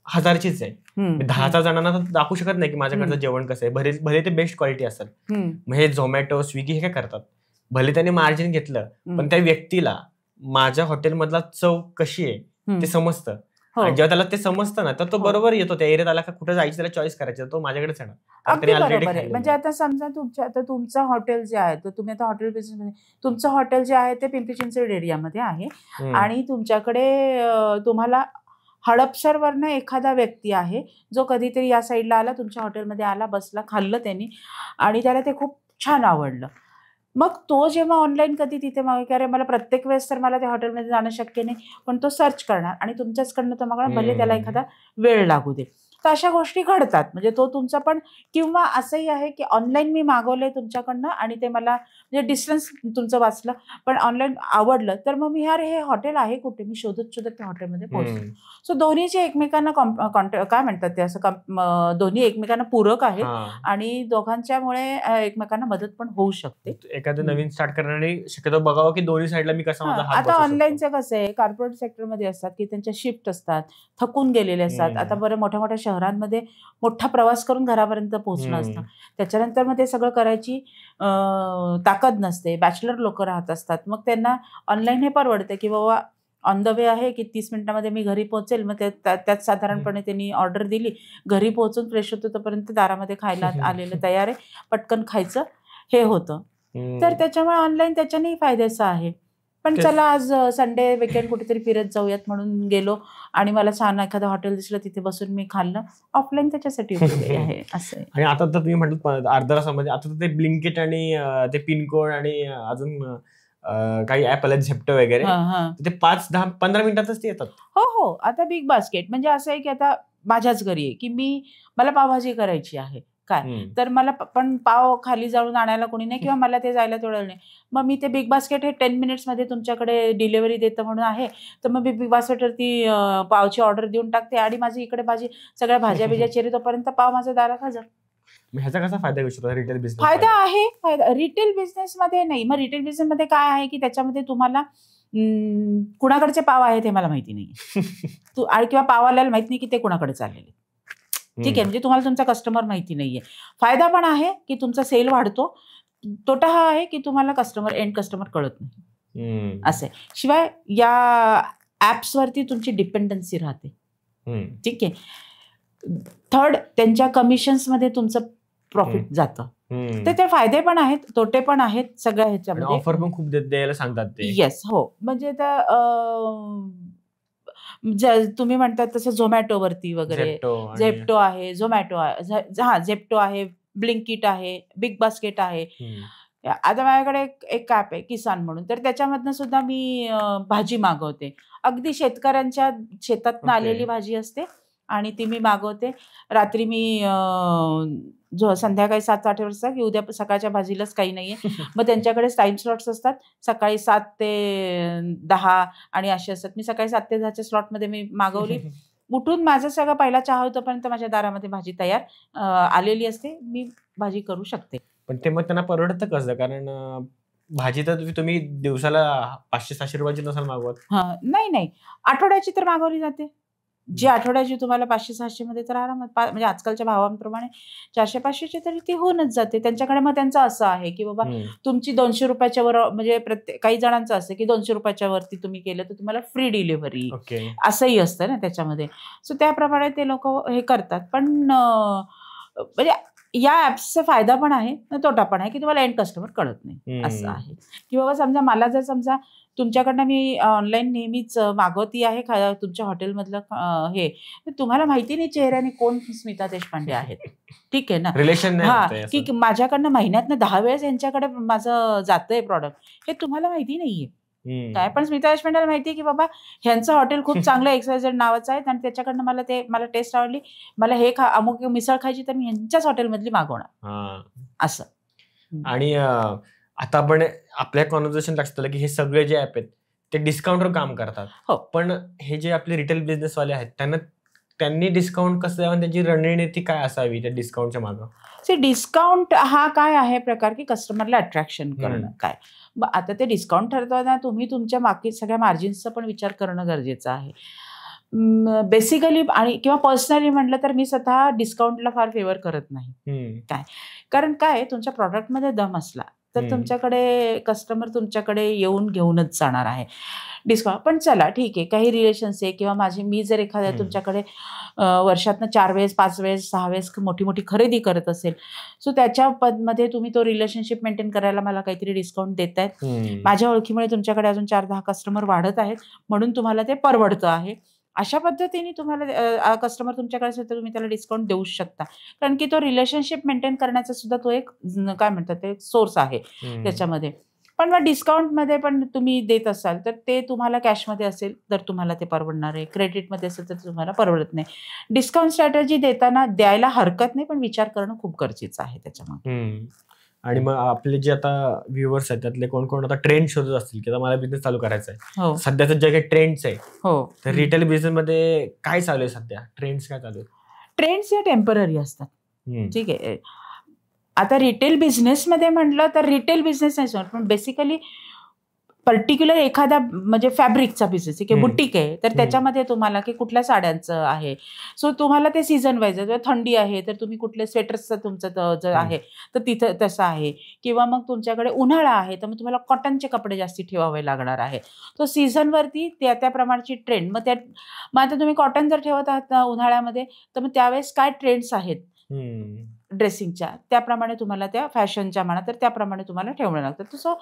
1000चीच आहे. 10,000 जणांना तर दाखवू शकत नाही की माझ्याकडचं जेवण कसं आहे. भले ते बेस्ट क्वालिटी असेल. मग हे झोमॅटो, स्विगी हे काय करतात, भले त्यांनी मार्जिन घेतलं पण त्या व्यक्तीला माझ्या हॉटेलमधला चव कशी आहे ते समजतं. आणि जेव्हा त्याला ते समजतं ना तर तो बरोबर येतो त्या एरियात आला का, कुठे जायचं त्याला चॉईस करायचं, तो माझ्याकडेच येणार. अगदी बरोबर आहे. म्हणजे आता समजा तुमचं हॉटेल जे आहे, तर तुम्ही आता हॉटेल बिझनेसमध्ये, तुमचं हॉटेल जे आहे ते पिंपरी चिंचवड एरियामध्ये आहे आणि तुमच्याकडे तुम्हाला हडपसरवरनं एखादा व्यक्ती आहे जो कधीतरी या साईडला आला, तुमच्या हॉटेलमध्ये आला, बसला, खाल्लं त्यांनी आणि त्याला ते खूप छान आवडलं. मग तो जेव्हा ऑनलाईन कधी तिथे मागे, अरे मला प्रत्येक वेळेस तर मला त्या हॉटेलमध्ये जाणं शक्य नाही, पण तो सर्च करणार आणि तुमच्याचकडनं तो मागणार, भले त्याला एखादा वेळ लागू दे. तर अशा गोष्टी घडतात. म्हणजे तो तुमचा पण, किंवा असंही आहे की ऑनलाईन मी मागवलंय तुमच्याकडनं आणि ते मला म्हणजे डिस्टन्स तुमचं वाचलं, पण ऑनलाईन आवडलं, तर मग मी अरे हे हॉटेल आहे कुठे, मी शोधत त्या हॉटेलमध्ये पोहोचतो. सो दोन्हीचे एकमेकांना काय म्हणतात ते, असं दोन्ही एकमेकांना पूरक आहेत आणि दोघांच्यामुळे एकमेकांना मदत पण होऊ शकते. एखादं नवीन स्टार्ट करणारे शक्यतो बघावं की दोन्ही साईडला मी कसं माझा हात आता ऑनलाईनचं कसं आहे, कॉर्पोरेट सेक्टरमध्ये असतात की त्यांच्या शिफ्ट असतात, थकून गेलेले असतात. आता बरं मोठ्या मोठ्या शहरांमध्ये मोठा प्रवास करून घरापर्यंत पोहोचणं असतं. त्याच्यानंतर मग ते सगळं करायची ताकद नसते. बॅचलर लोक राहत असतात. मग त्यांना ऑनलाईन हे परवडते की बाबा ऑन द वे आहे की 30 मिनिटामध्ये मी घरी पोहोचेल. मग त्यात साधारणपणे त्यांनी ऑर्डर दिली, घरी पोहोचून फ्रेश होतो तोपर्यंत दारामध्ये खायला आलेलं तयार आहे, पटकन खायचं हे होतं. तर त्याच्यामुळे ऑनलाईन त्याच्यानेही फायद्याचं आहे. पण चला आज संडे वीकेंड कुठेतरी फिरत जाऊयात म्हणून गेलो आणि मला छान एखादं हॉटेल दिसलं, तिथे बसून मी खाल्लं. ऑफलाईन त्याच्यासाठी उपयोगी आहे असं. आणि आता तर तुम्ही म्हटलं अर्धा तासामध्ये, आता ते ब्लिंकिट आणि ते पिनकोड आणि अजून काही ऍप आले झेप्टो वगैरे, ते 5-10-15 मिनिटातच ते येतात. हो. आता बिग बास्केट म्हणजे असं आहे की आता माझ्याच घरी आहे की मला पावभाजी करायची आहे काय, तर मला पण पाव खाली जाऊन आणायला कोणी नाही किंवा मला ते जायला तेवढं नाही. मग मी ते बिग बास्केट हे 10 मिनिट्समध्ये तुमच्याकडे डिलिव्हरी देतं म्हणून आहे. तर मग मी बिग बास्केटवरती पावची ऑर्डर देऊन टाकते आणि माझी इकडे सगळ्या भाज्या बिज्या चिरी तोपर्यंत पाव माझ्या दारात हजर. ह्याचा कसा फायदा घेऊ शकतो रिटेल बिझनेस? फायदा आहे. रिटेल बिझनेसमध्ये नाही. मग रिटेल बिझनेसमध्ये काय आहे की त्याच्यामध्ये तुम्हाला कुणाकडचे पाव आहेत हे मला माहिती नाही आणि किंवा पाववाल्याला माहित नाही की ते कुणाकडे चाललेले. ठीक आहे, म्हणजे तुम्हाला तुमचा कस्टमर माहिती नाहीये. फायदा पण आहे की तुमचा सेल वाढतो. तोटा हा आहे की तुम्हाला एंड कस्टमर कळत नाही असे. शिवाय या ऍप्सवरती तुमची डिपेंडन्सी राहते. ठीक आहे. थर्ड, त्यांच्या कमिशन्समध्ये तुमचं प्रॉफिट जातं. तर ते फायदे पण आहेत, तोटे पण आहेत सगळ्या ह्याच्यामध्ये. ऑफर पण खूप द्यायला सांगतात ते. येस, हो. म्हणजे तुम्ही म्हणतात तसं झोमॅटोवरती वगैरे, झेप्टो आहे, झेप्टो आहे, ब्लिंकिट आहे, बिग बास्केट आहे. आता माझ्याकडे एक ऍप आहे किसान म्हणून, तर त्याच्यामधनं सुद्धा मी भाजी मागवते. अगदी शेतकऱ्यांच्या शेतातनं आलेली भाजी असते आणि ती मी मागवते. रात्री मी संध्याकाळी 7-8 वाजता की उद्या सकाळच्या भाजीलाच काही नाहीये. मग त्यांच्याकडे टाइम स्लॉट्स असतात, सकाळी 7 ते 10 आणि असे असतात. मी सकाळी 7 ते 10च्या स्लॉटमध्ये मी मागवली. उठून माझं सगळं पहिला चहा होतोपर्यंत माझ्या दारामध्ये भाजी तयार आलेली असते. मी भाजी करू शकते. पण ते मग त्यांना परवडतं कसं? कारण भाजी तर तुम्ही दिवसाला 500-600 रुपयाची नसाल मागवत. नाही, आठवड्याची तर मागवली जाते. जी आठवड्याची तुम्हाला 500-600 मध्ये तर आरामात, म्हणजे आजकालच्या भावांप्रमाणे 400-500ची तरी ती होऊनच जाते. त्यांच्याकडे मग त्यांचं असं आहे की बाबा तुमची 200 रुपयाच्या वर, म्हणजे काही जणांचं असं की 200 रुपयाच्या वरती तुम्ही केलं तर तुम्हाला फ्री डिलिव्हरी असंही असतं ना त्याच्यामध्ये. सो त्याप्रमाणे ते लोक हे करतात. पण म्हणजे या ऍप्सचा फायदा पण आहे, तोटा पण आहे की तुम्हाला एंड कस्टमर कळत नाही असं आहे. की बाबा मला जर समजा तुमच्याकडनं मी ऑनलाईन नेहमीच मागवती आहे तुमच्या हॉटेलमधलं हे, तुम्हाला माहिती नाही चेहऱ्याने कोण स्मिता देशपांडे आहेत. ठीक आहे ना, रिलेशन की माझ्याकडनं महिन्यातनं 10 वेळेस यांच्याकडे माझं जातंय प्रॉडक्ट, हे तुम्हाला माहिती नाहीये काय. पण स्मिता देशपांडेला माहितीये की बाबा ह्यांचं हॉटेल खूप चांगलं XYZ नावाचं आहे आणि त्याच्याकडनं मला टेस्ट आवडली, मला हे अमुक मिसळ खायची, तर मी यांच्याच हॉटेलमधली मागवणार असं. आणि आता आपण आपल्या कॉन्व्हर्सेशन लक्षात आलं की हे सगळे जे ऍप आहेत ते डिस्काउंटवर काम करतात. हो. पण हे जे आपले रिटेल बिझनेसवाले आहेत त्यांनी डिस्काउंट कसं द्यावं, त्यांची रणनीती काय असावी त्या डिस्काउंटच्या मागं? डिस्काउंट हा काय आहे प्रकार की कस्टमरला अट्रॅक्शन करणं काय. आता ते डिस्काउंट ठरवताना तुम्ही तुमच्या मार्केट सगळ्या मार्जिन्सचा पण विचार करणं गरजेचं आहे बेसिकली. आणि किंवा पर्सनली म्हटलं तर मी स्वतः डिस्काउंटला फार फेवर करत नाही. काय कारण काय, तुमच्या प्रॉडक्टमध्ये दम असला तर तुमच्याकडे कस्टमर तुमच्याकडे येऊन घेऊनच जाणार आहे डिस्काउंट. पण चला ठीक आहे, काही रिलेशन्स आहे किंवा मी जर एखाद्या तुमच्याकडे वर्षातनं 4 वेळेस 5 वेळेस 6 वेळेस मोठी खरेदी करत असेल, सो त्याच्यामध्ये तुम्ही तो रिलेशनशिप मेंटेन करायला मला काहीतरी डिस्काउंट देतायत. माझ्या ओळखीमुळे तुमच्याकडे अजून 4-10 कस्टमर वाढत आहेत म्हणून तुम्हाला ते परवडतं आहे. अशा पद्धतीने तुम्हाला कस्टमर तुमच्याकडे असेल तर तुम्ही त्याला डिस्काउंट देऊ शकता. कारण की तो रिलेशनशिप मेंटेन करण्याचा सुद्धा तो एक काय म्हणतात ते सोर्स आहे त्याच्यामध्ये. पण मग डिस्काउंटमध्ये पण तुम्ही देत असाल तर ते तुम्हाला कॅशमध्ये असेल तर तुम्हाला ते परवडणार आहे, क्रेडिटमध्ये असेल तर तुम्हाला परवडत नाही. डिस्काउंट स्ट्रॅटेजी देताना द्यायला हरकत नाही, पण विचार करणं खूप गरजेचं आहे त्याच्यामध्ये. आणि मग आपले जे आता व्ह्युअर्स आहेत त्यातले कोण आता ट्रेंड शोधत असतील की मला बिझनेस चालू करायचा आहे, सध्याचं जे काही ट्रेंड्स आहे तर रिटेल बिझनेस मध्ये काय चालू आहे सध्या, ट्रेंड्स काय चालू आहे? ट्रेंड्स या टेम्पररी असतात. ठीक आहे. आता रिटेल बिझनेसमध्ये म्हटलं तर रिटेल बिझनेस नाही पण बेसिकली पर्टिक्युलर एखादा म्हणजे फॅब्रिकचा बिझनेस आहे किंवा हम्म. बुटीक आहे, तर त्याच्यामध्ये तुम्हाला की कुठल्या साड्यांचं आहे, सो तुम्हाला ते सीझन वाईज आहे. थंडी आहे तर तुम्ही कुठले स्वेटर्सचं तुमचं जर आहे तर तिथं तसं आहे, किंवा मग तुमच्याकडे उन्हाळा आहे तर मग तुम्हाला कॉटनचे कपडे जास्ती ठेवावे लागणार आहे. तो सीझनवरती त्या प्रमाणची ट्रेंड. मग आता तुम्ही कॉटन जर ठेवत आहात उन्हाळ्यामध्ये, तर मग त्यावेळेस काय ट्रेंड्स आहेत ड्रेसिंगच्या, त्याप्रमाणे तुम्हाला त्या फॅशनच्या म्हणा तर त्याप्रमाणे तुम्हाला ठेवणं लागतं. तसं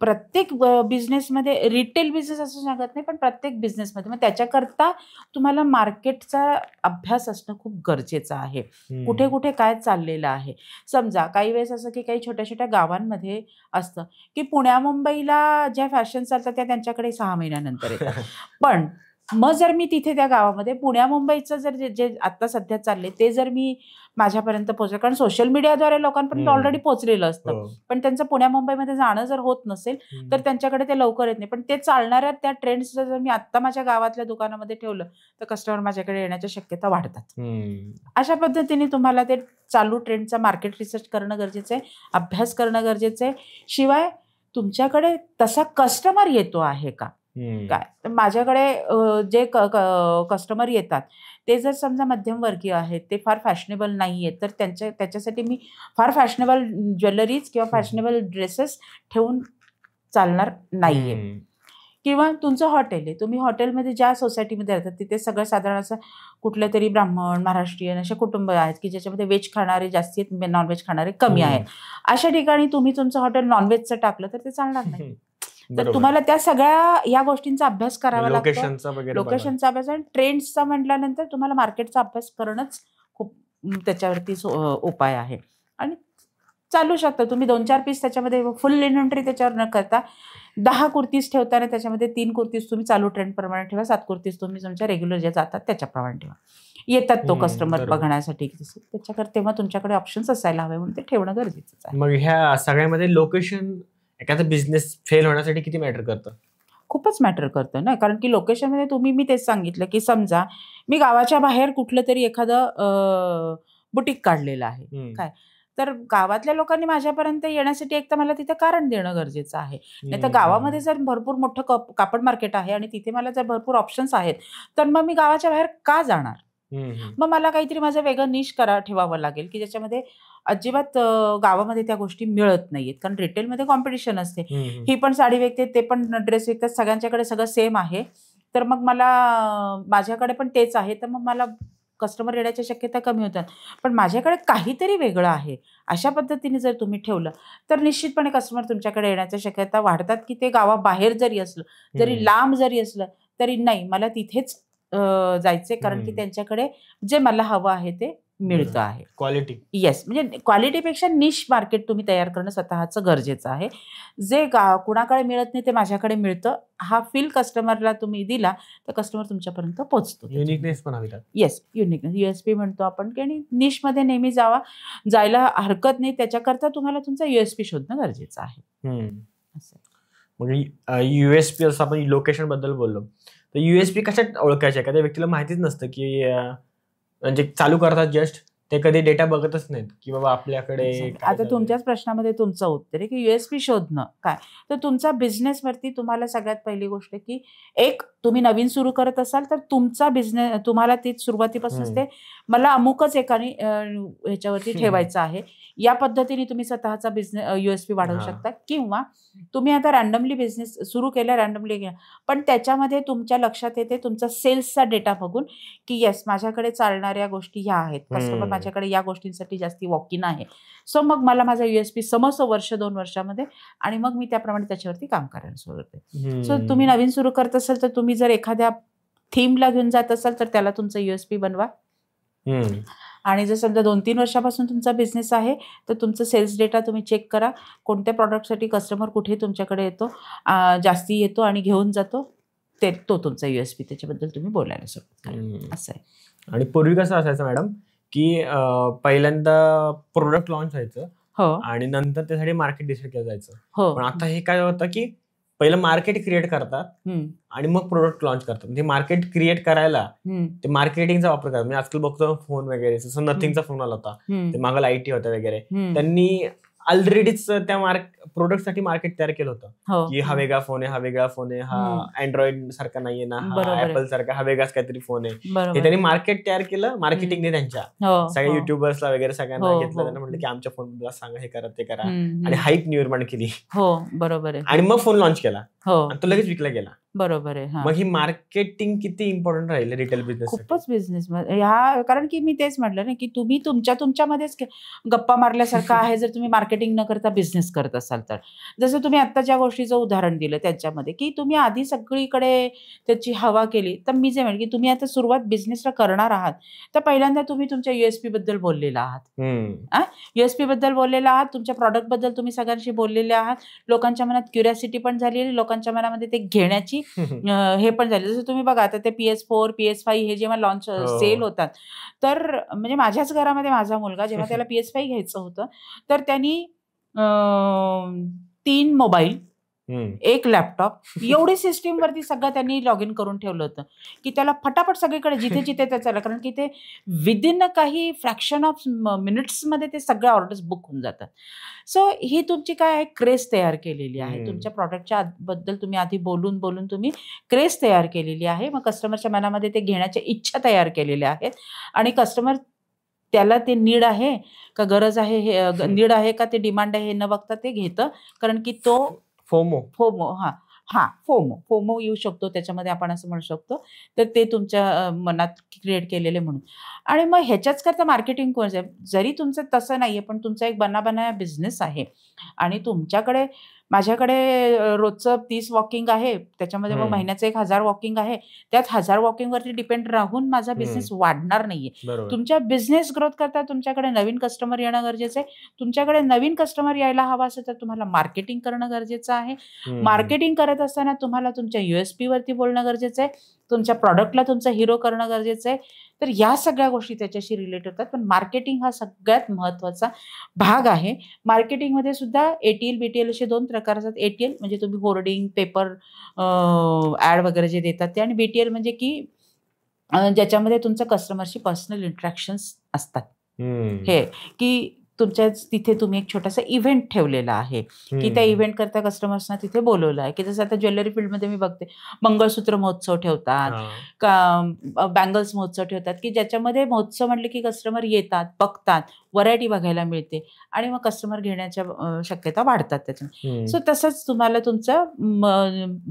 प्रत्येक बिझनेसमध्ये, रिटेल बिझनेस असू शकत नाही, पण प्रत्येक बिझनेसमध्ये मग त्याच्याकरता तुम्हाला मार्केटचा अभ्यास असणं खूप गरजेचं आहे. कुठे कुठे काय चाललेलं आहे. समजा काही वेळेस असं की काही छोट्या छोट्या गावांमध्ये असतं की पुण्या मुंबईला ज्या फॅशन चालतात त्या त्यांच्याकडे 6 महिन्यानंतर येतात. पण मग जर मी तिथे त्या गावामध्ये पुण्या मुंबईचं जर जे आता सध्या चालले ते जर मी माझ्यापर्यंत पोहोचले, कारण सोशल मीडियाद्वारे लोकांपर्यंत ऑलरेडी पोहोचलेलं असतं, पण त्यांचं पुण्या मुंबईमध्ये जाणं जर होत नसेल तर त्यांच्याकडे ते लवकर येत नाही. पण ते चालणाऱ्या त्या ट्रेंड्स जर मी आत्ता माझ्या गावातल्या दुकानामध्ये ठेवलं तर कस्टमर माझ्याकडे येण्याच्या शक्यता वाढतात. अशा पद्धतीने तुम्हाला ते चालू ट्रेंडचा मार्केट रिसर्च करणं गरजेचं आहे, अभ्यास करणं गरजेचं आहे. शिवाय तुमच्याकडे तसा कस्टमर येतो आहे का काय. तर माझ्याकडे जे कस्टमर येतात ते जर समजा मध्यमवर्गीय आहेत, ते फार फॅशनेबल नाही आहेत, तर त्याच्यासाठी मी फार फॅशनेबल ज्वेलरीज किंवा फॅशनेबल ड्रेसेस ठेवून चालणार नाहीये. किंवा तुमचं हॉटेल आहे, तुम्ही हॉटेलमध्ये ज्या सोसायटीमध्ये राहतात तिथे सगळं साधारण असं कुठल्या तरी ब्राह्मण, महाराष्ट्रीयन असे कुटुंब आहेत की ज्याच्यामध्ये व्हेज खाणारे जास्ती आहेत, नॉनव्हेज खाणारे कमी आहेत. अशा ठिकाणी तुम्ही तुमचं हॉटेल नॉनव्हेजचं टाकलं तर ते चालणार नाही. तर तुम्हाला त्या सगळ्या या गोष्टींचा अभ्यास करावा लागतो, लोकेशनचा अभ्यास आणि ट्रेंड्सचा म्हटल्यानंतर तुम्हाला मार्केटचा अभ्यास करणंच खूप त्याच्यावरती उपाय आहे. आणि चालू शकतं तुम्ही 2-4 पीस त्याच्यामध्ये फुल इन्व्हेंटरी त्याच्यावर न करता 10 कुर्तीज ठेवताना त्याच्यामध्ये 3 कुर्तीज तुम्ही चालू ट्रेंड प्रमाणे ठेवा, 7 कुर्तीज तुम्ही तुमच्या रेग्युलर ज्या जातात त्याच्याप्रमाणे ठेवा. येतात तो कस्टमर बघण्यासाठी त्याच्याकडे, तेव्हा तुमच्याकडे ऑप्शन्स असायला हवे, म्हणून ते ठेवणं गरजेचं आहे. मग ह्या सगळ्यामध्ये लोकेशन एखादा बिझनेस फेल होण्यासाठी किती मॅटर करतं? खूपच मॅटर करतं ना, कारण की लोकेशनमध्ये मी तेच सांगितलं की समजा मी गावाच्या बाहेर कुठलं तरी एखादं बुटीक काढलेलं आहे काय, तर गावातल्या लोकांनी माझ्यापर्यंत येण्यासाठी एक तर मला तिथे कारण देणं गरजेचं आहे. नाही तर गावामध्ये जर भरपूर मोठं कापड मार्केट आहे आणि तिथे मला जर भरपूर ऑप्शन्स आहेत तर मग मी गावाच्या बाहेर का जाणार. मग मला काहीतरी माझं वेगळं निश ठेवावं लागेल की ज्याच्यामध्ये अजिबात गावामध्ये त्या गोष्टी मिळत नाहीयेत, कारण रिटेलमध्ये कॉम्पिटिशन असते. ही पण साडी विकते, ते पण ड्रेस विकतात, सगळ्यांच्याकडे सगळं सेम आहे, तर मग माझ्याकडे पण तेच आहे, तर मग मला कस्टमर येण्याच्या शक्यता कमी होतात. पण माझ्याकडे काहीतरी वेगळं आहे अशा पद्धतीने जर तुम्ही ठेवलं तर निश्चितपणे कस्टमर तुमच्याकडे येण्याच्या शक्यता वाढतात. की ते गावाबाहेर जरी असलं, जरी लांब जरी असलं तरी नाही मला तिथेच जायचे, कारण की त्यांच्याकडे जे मला हवं आहे ते मिळतं आहे. क्वालिटी, येस, म्हणजे क्वालिटीपेक्षा निश मार्केट तुम्ही तयार करणं स्वतःचं गरजेचं आहे. जे कुणाकडे मिळत नाही ते माझ्याकडे मिळतं, हा फील कस्टमरला तुम्ही दिला तर कस्टमर तुमच्यापर्यंत पोहोचतो. युनिकनेस पण हवी. येस, युनिकनेस, USP म्हणतो आपण की, आणि निशमध्ये नेहमी जायला हरकत नाही. त्याच्याकरता तुम्हाला तुमचा USP शोधणं गरजेचं आहे. मग USP असं आपण लोकेशन बद्दल बोललो, तर USP कशात ओळखायचे? एखाद्या व्यक्तीला माहितीच नसतं की म्हणजे चालू करतात जस्ट, ते कधी डेटा बघतच नाहीत की बाबा आपल्याकडे. आता तुमच्याच प्रश्नामध्ये तुमचं उत्तर आहे की USP शोधणं काय, तर तुमचा बिझनेसवरती तुम्हाला सगळ्यात पहिली गोष्ट की एक तुम्ही नवीन सुरू करत असाल तर तुमचा बिझनेस तुम्हाला ती सुरुवातीपासूनच ते मला अमुकच एकाने ह्याच्यावरती ठेवायचं आहे, या पद्धतीने तुम्ही स्वतःचा बिझनेस USP वाढवू शकता. किंवा तुम्ही आता रॅन्डमली बिझनेस सुरू केला, रॅन्डमली घ्या, पण त्याच्यामध्ये तुमच्या लक्षात येते तुमचा सेल्सचा डेटा बघून की येस माझ्याकडे चालणाऱ्या गोष्टी ह्या आहेत, कस्टमर माझ्याकडे या गोष्टींसाठी जास्ती वॉक इन आहे, सो मग मला माझा USP समजतो 1-2 वर्षामध्ये, आणि मग मी त्याप्रमाणे त्याच्यावरती काम करायला सुरू करते. सो तुम्ही नवीन सुरू करत असाल तर तुम्ही जर एखाद्या थीमला घेऊन जात असाल तर त्याला तुमचं USP बनवा. आणि जर समजा 2-3 वर्षापासून तुमचा बिझनेस आहे तर तुमचं सेल्स डेटा तुम्ही चेक करा, कोणत्या प्रॉडक्टसाठी कस्टमर कुठे तुमच्याकडे येतो, जास्ती येतो आणि घेऊन जातो, तो तुमचा USP, त्याच्याबद्दल तुम्ही बोलायला सुरुवात करा. असं आहे. आणि पूर्वी कसं असायचं मॅडम की पहिल्यांदा प्रोडक्ट लॉन्च व्हायचं, आणि नंतर त्यासाठी मार्केट डिसाईड केलं जायचं. पण आता हे काय होतं की पहिलं मार्केट क्रिएट करतात आणि मग प्रोडक्ट लॉन्च करतात. म्हणजे मार्केट क्रिएट करायला ते मार्केटिंगचा वापर करतात. मी आजकाल बघतो फोन वगैरे, जसं नथिंगचा फोन आला होता, ते मागं लाईटी होत्या वगैरे, त्यांनी ऑलरेडीच त्या प्रोडक्टसाठी मार्केट तयार केलं होतं हो की हा वेगळा फोन आहे, हा वेगळा फोन आहे, हा अँड्रॉइड सारखा नाहीये ना, हा बरोबर आहे. ऍपल सारखा, हा वेगळाच काहीतरी फोन आहे. हे बरोबर त्यांनी मार्केट तयार केलं मार्केटिंगने त्यांच्या हो सगळ्या हो युट्यूबर्सला वगैरे सगळ्यांना हो घेतलं, हो त्यांना म्हटलं की आमच्या फोन सांगा, हे करा ते करा, हम्म, आणि हम्म. हाईप निर्माण केली हो बरोबर आहे. आणि मग फोन लॉन्च केला हो आणि तो लगेच विकला गेला. बरोबर आहे. हा मग ही मार्केटिंग किती इम्पॉर्टंट राहील रिटेल बिझनेस? खूपच बिझनेस ह्या, कारण की मी तेच म्हटलं ना की तुम्ही तुमच्यामध्येच गप्पा मारल्यासारखं आहे जर तुम्ही मार्केटिंग न करता बिझनेस करत असाल तर. जसं तुम्ही आत्ता ज्या गोष्टीचं उदाहरण दिलं त्याच्यामध्ये की तुम्ही आधी सगळीकडे त्याची हवा केली, तर मी जे म्हणेन की तुम्ही आता सुरुवात बिझनेसला करणार आहात तर पहिल्यांदा तुम्ही तुमच्या USP बद्दल बोललेला आहात. USP बद्दल बोललेला आहात, तुमच्या प्रॉडक्ट बद्दल तुम्ही सगळ्यांशी बोललेले आहात, लोकांच्या मनात क्युरिओसिटी पण झालेली, लोकांच्या मनामध्ये ते घेण्याची हे पण झाले. जसं तुम्ही बघा आता ते PS4 PS5 हे जेव्हा लॉन्च सेल होतात, तर म्हणजे माझ्याच घरामध्ये माझा मुलगा जेव्हा त्याला PS5 घ्यायचं होतं तर त्यांनी 3 मोबाईल, 1 लॅपटॉप एवढी सिस्टीम वरती सगळं त्यांनी लॉग इन करून ठेवलं होतं की त्याला फटाफट सगळीकडे जिथे जिथे त्याचा, कारण की ते विदिन काही फ्रॅक्शन ऑफ मिनिट्समध्ये ते सगळ्या ऑर्डर्स बुक होऊन जातात. सो ही तुमची काय आहे, क्रेज तयार केलेली आहे. तुमच्या प्रॉडक्टच्या बद्दल तुम्ही आधी बोलून बोलून तुम्ही क्रेज तयार केलेली आहे. मग कस्टमरच्या मनामध्ये ते घेण्याच्या इच्छा तयार केलेल्या आहेत आणि कस्टमर त्याला ते नीड आहे का गरज आहे, हे नीड आहे का ते डिमांड आहे हे न बघता ते घेतं, कारण की तो फोमो फोमो येऊ शकतो त्याच्यामध्ये, आपण असं म्हणू शकतो. तर ते तुमच्या मनात क्रिएट केलेले म्हणून. आणि मग ह्याच्याच करता मार्केटिंग कोर्स आहे. जरी तुमचं तसं नाहीये पण तुमचा एक बनाया बिझनेस आहे आणि तुमच्याकडे, माझ्याकडे रोजचं 30 वॉकिंग आहे, त्याच्यामध्ये मग महिन्याचं 1000 वॉकिंग आहे. त्यात 1000 वॉकिंगवरती डिपेंड राहून माझा बिझनेस वाढणार नाहीये. तुमच्या बिझनेस ग्रोथ करता तुमच्याकडे नवीन कस्टमर येणं गरजेचं आहे. तुमच्याकडे नवीन कस्टमर यायला हवा असेल तर तुम्हाला मार्केटिंग करणं गरजेचं आहे. मार्केटिंग करत असताना तुम्हाला तुमच्या USP वरती बोलणं गरजेचं आहे. तुमच्या प्रॉडक्टला तुमचा हिरो करणं गरजेचं आहे. तर या सगळ्या गोष्टी त्याच्याशी रिलेट होतात. पण मार्केटिंग हा सगळ्यात महत्त्वाचा भाग आहे. मार्केटिंगमध्ये सुद्धा ATL, BTL असे 2 प्रकार असतात. ATL म्हणजे तुम्ही होर्डिंग, पेपर ॲड वगैरे जे देतात ते, आणि BTL म्हणजे की ज्याच्यामध्ये तुमच्या कस्टमरशी पर्सनल इंटरॅक्शन्स असतात. हे की तुमच्या तिथे तुम्ही एक छोटासा इव्हेंट ठेवलेला आहे की त्या इव्हेंट करता कस्टमर्सना तिथे बोलवलं आहे. की जसं आता ज्वेलरी फील्डमध्ये मी बघते मंगळसूत्र महोत्सव ठेवतात, का बँगल्स महोत्सव ठेवतात, की ज्याच्यामध्ये महोत्सव म्हटले की कस्टमर येतात, बघतात, व्हरायटी बघायला मिळते आणि मग कस्टमर घेण्याच्या शक्यता वाढतात त्याच्यात. सो तसंच तुम्हाला तुमचं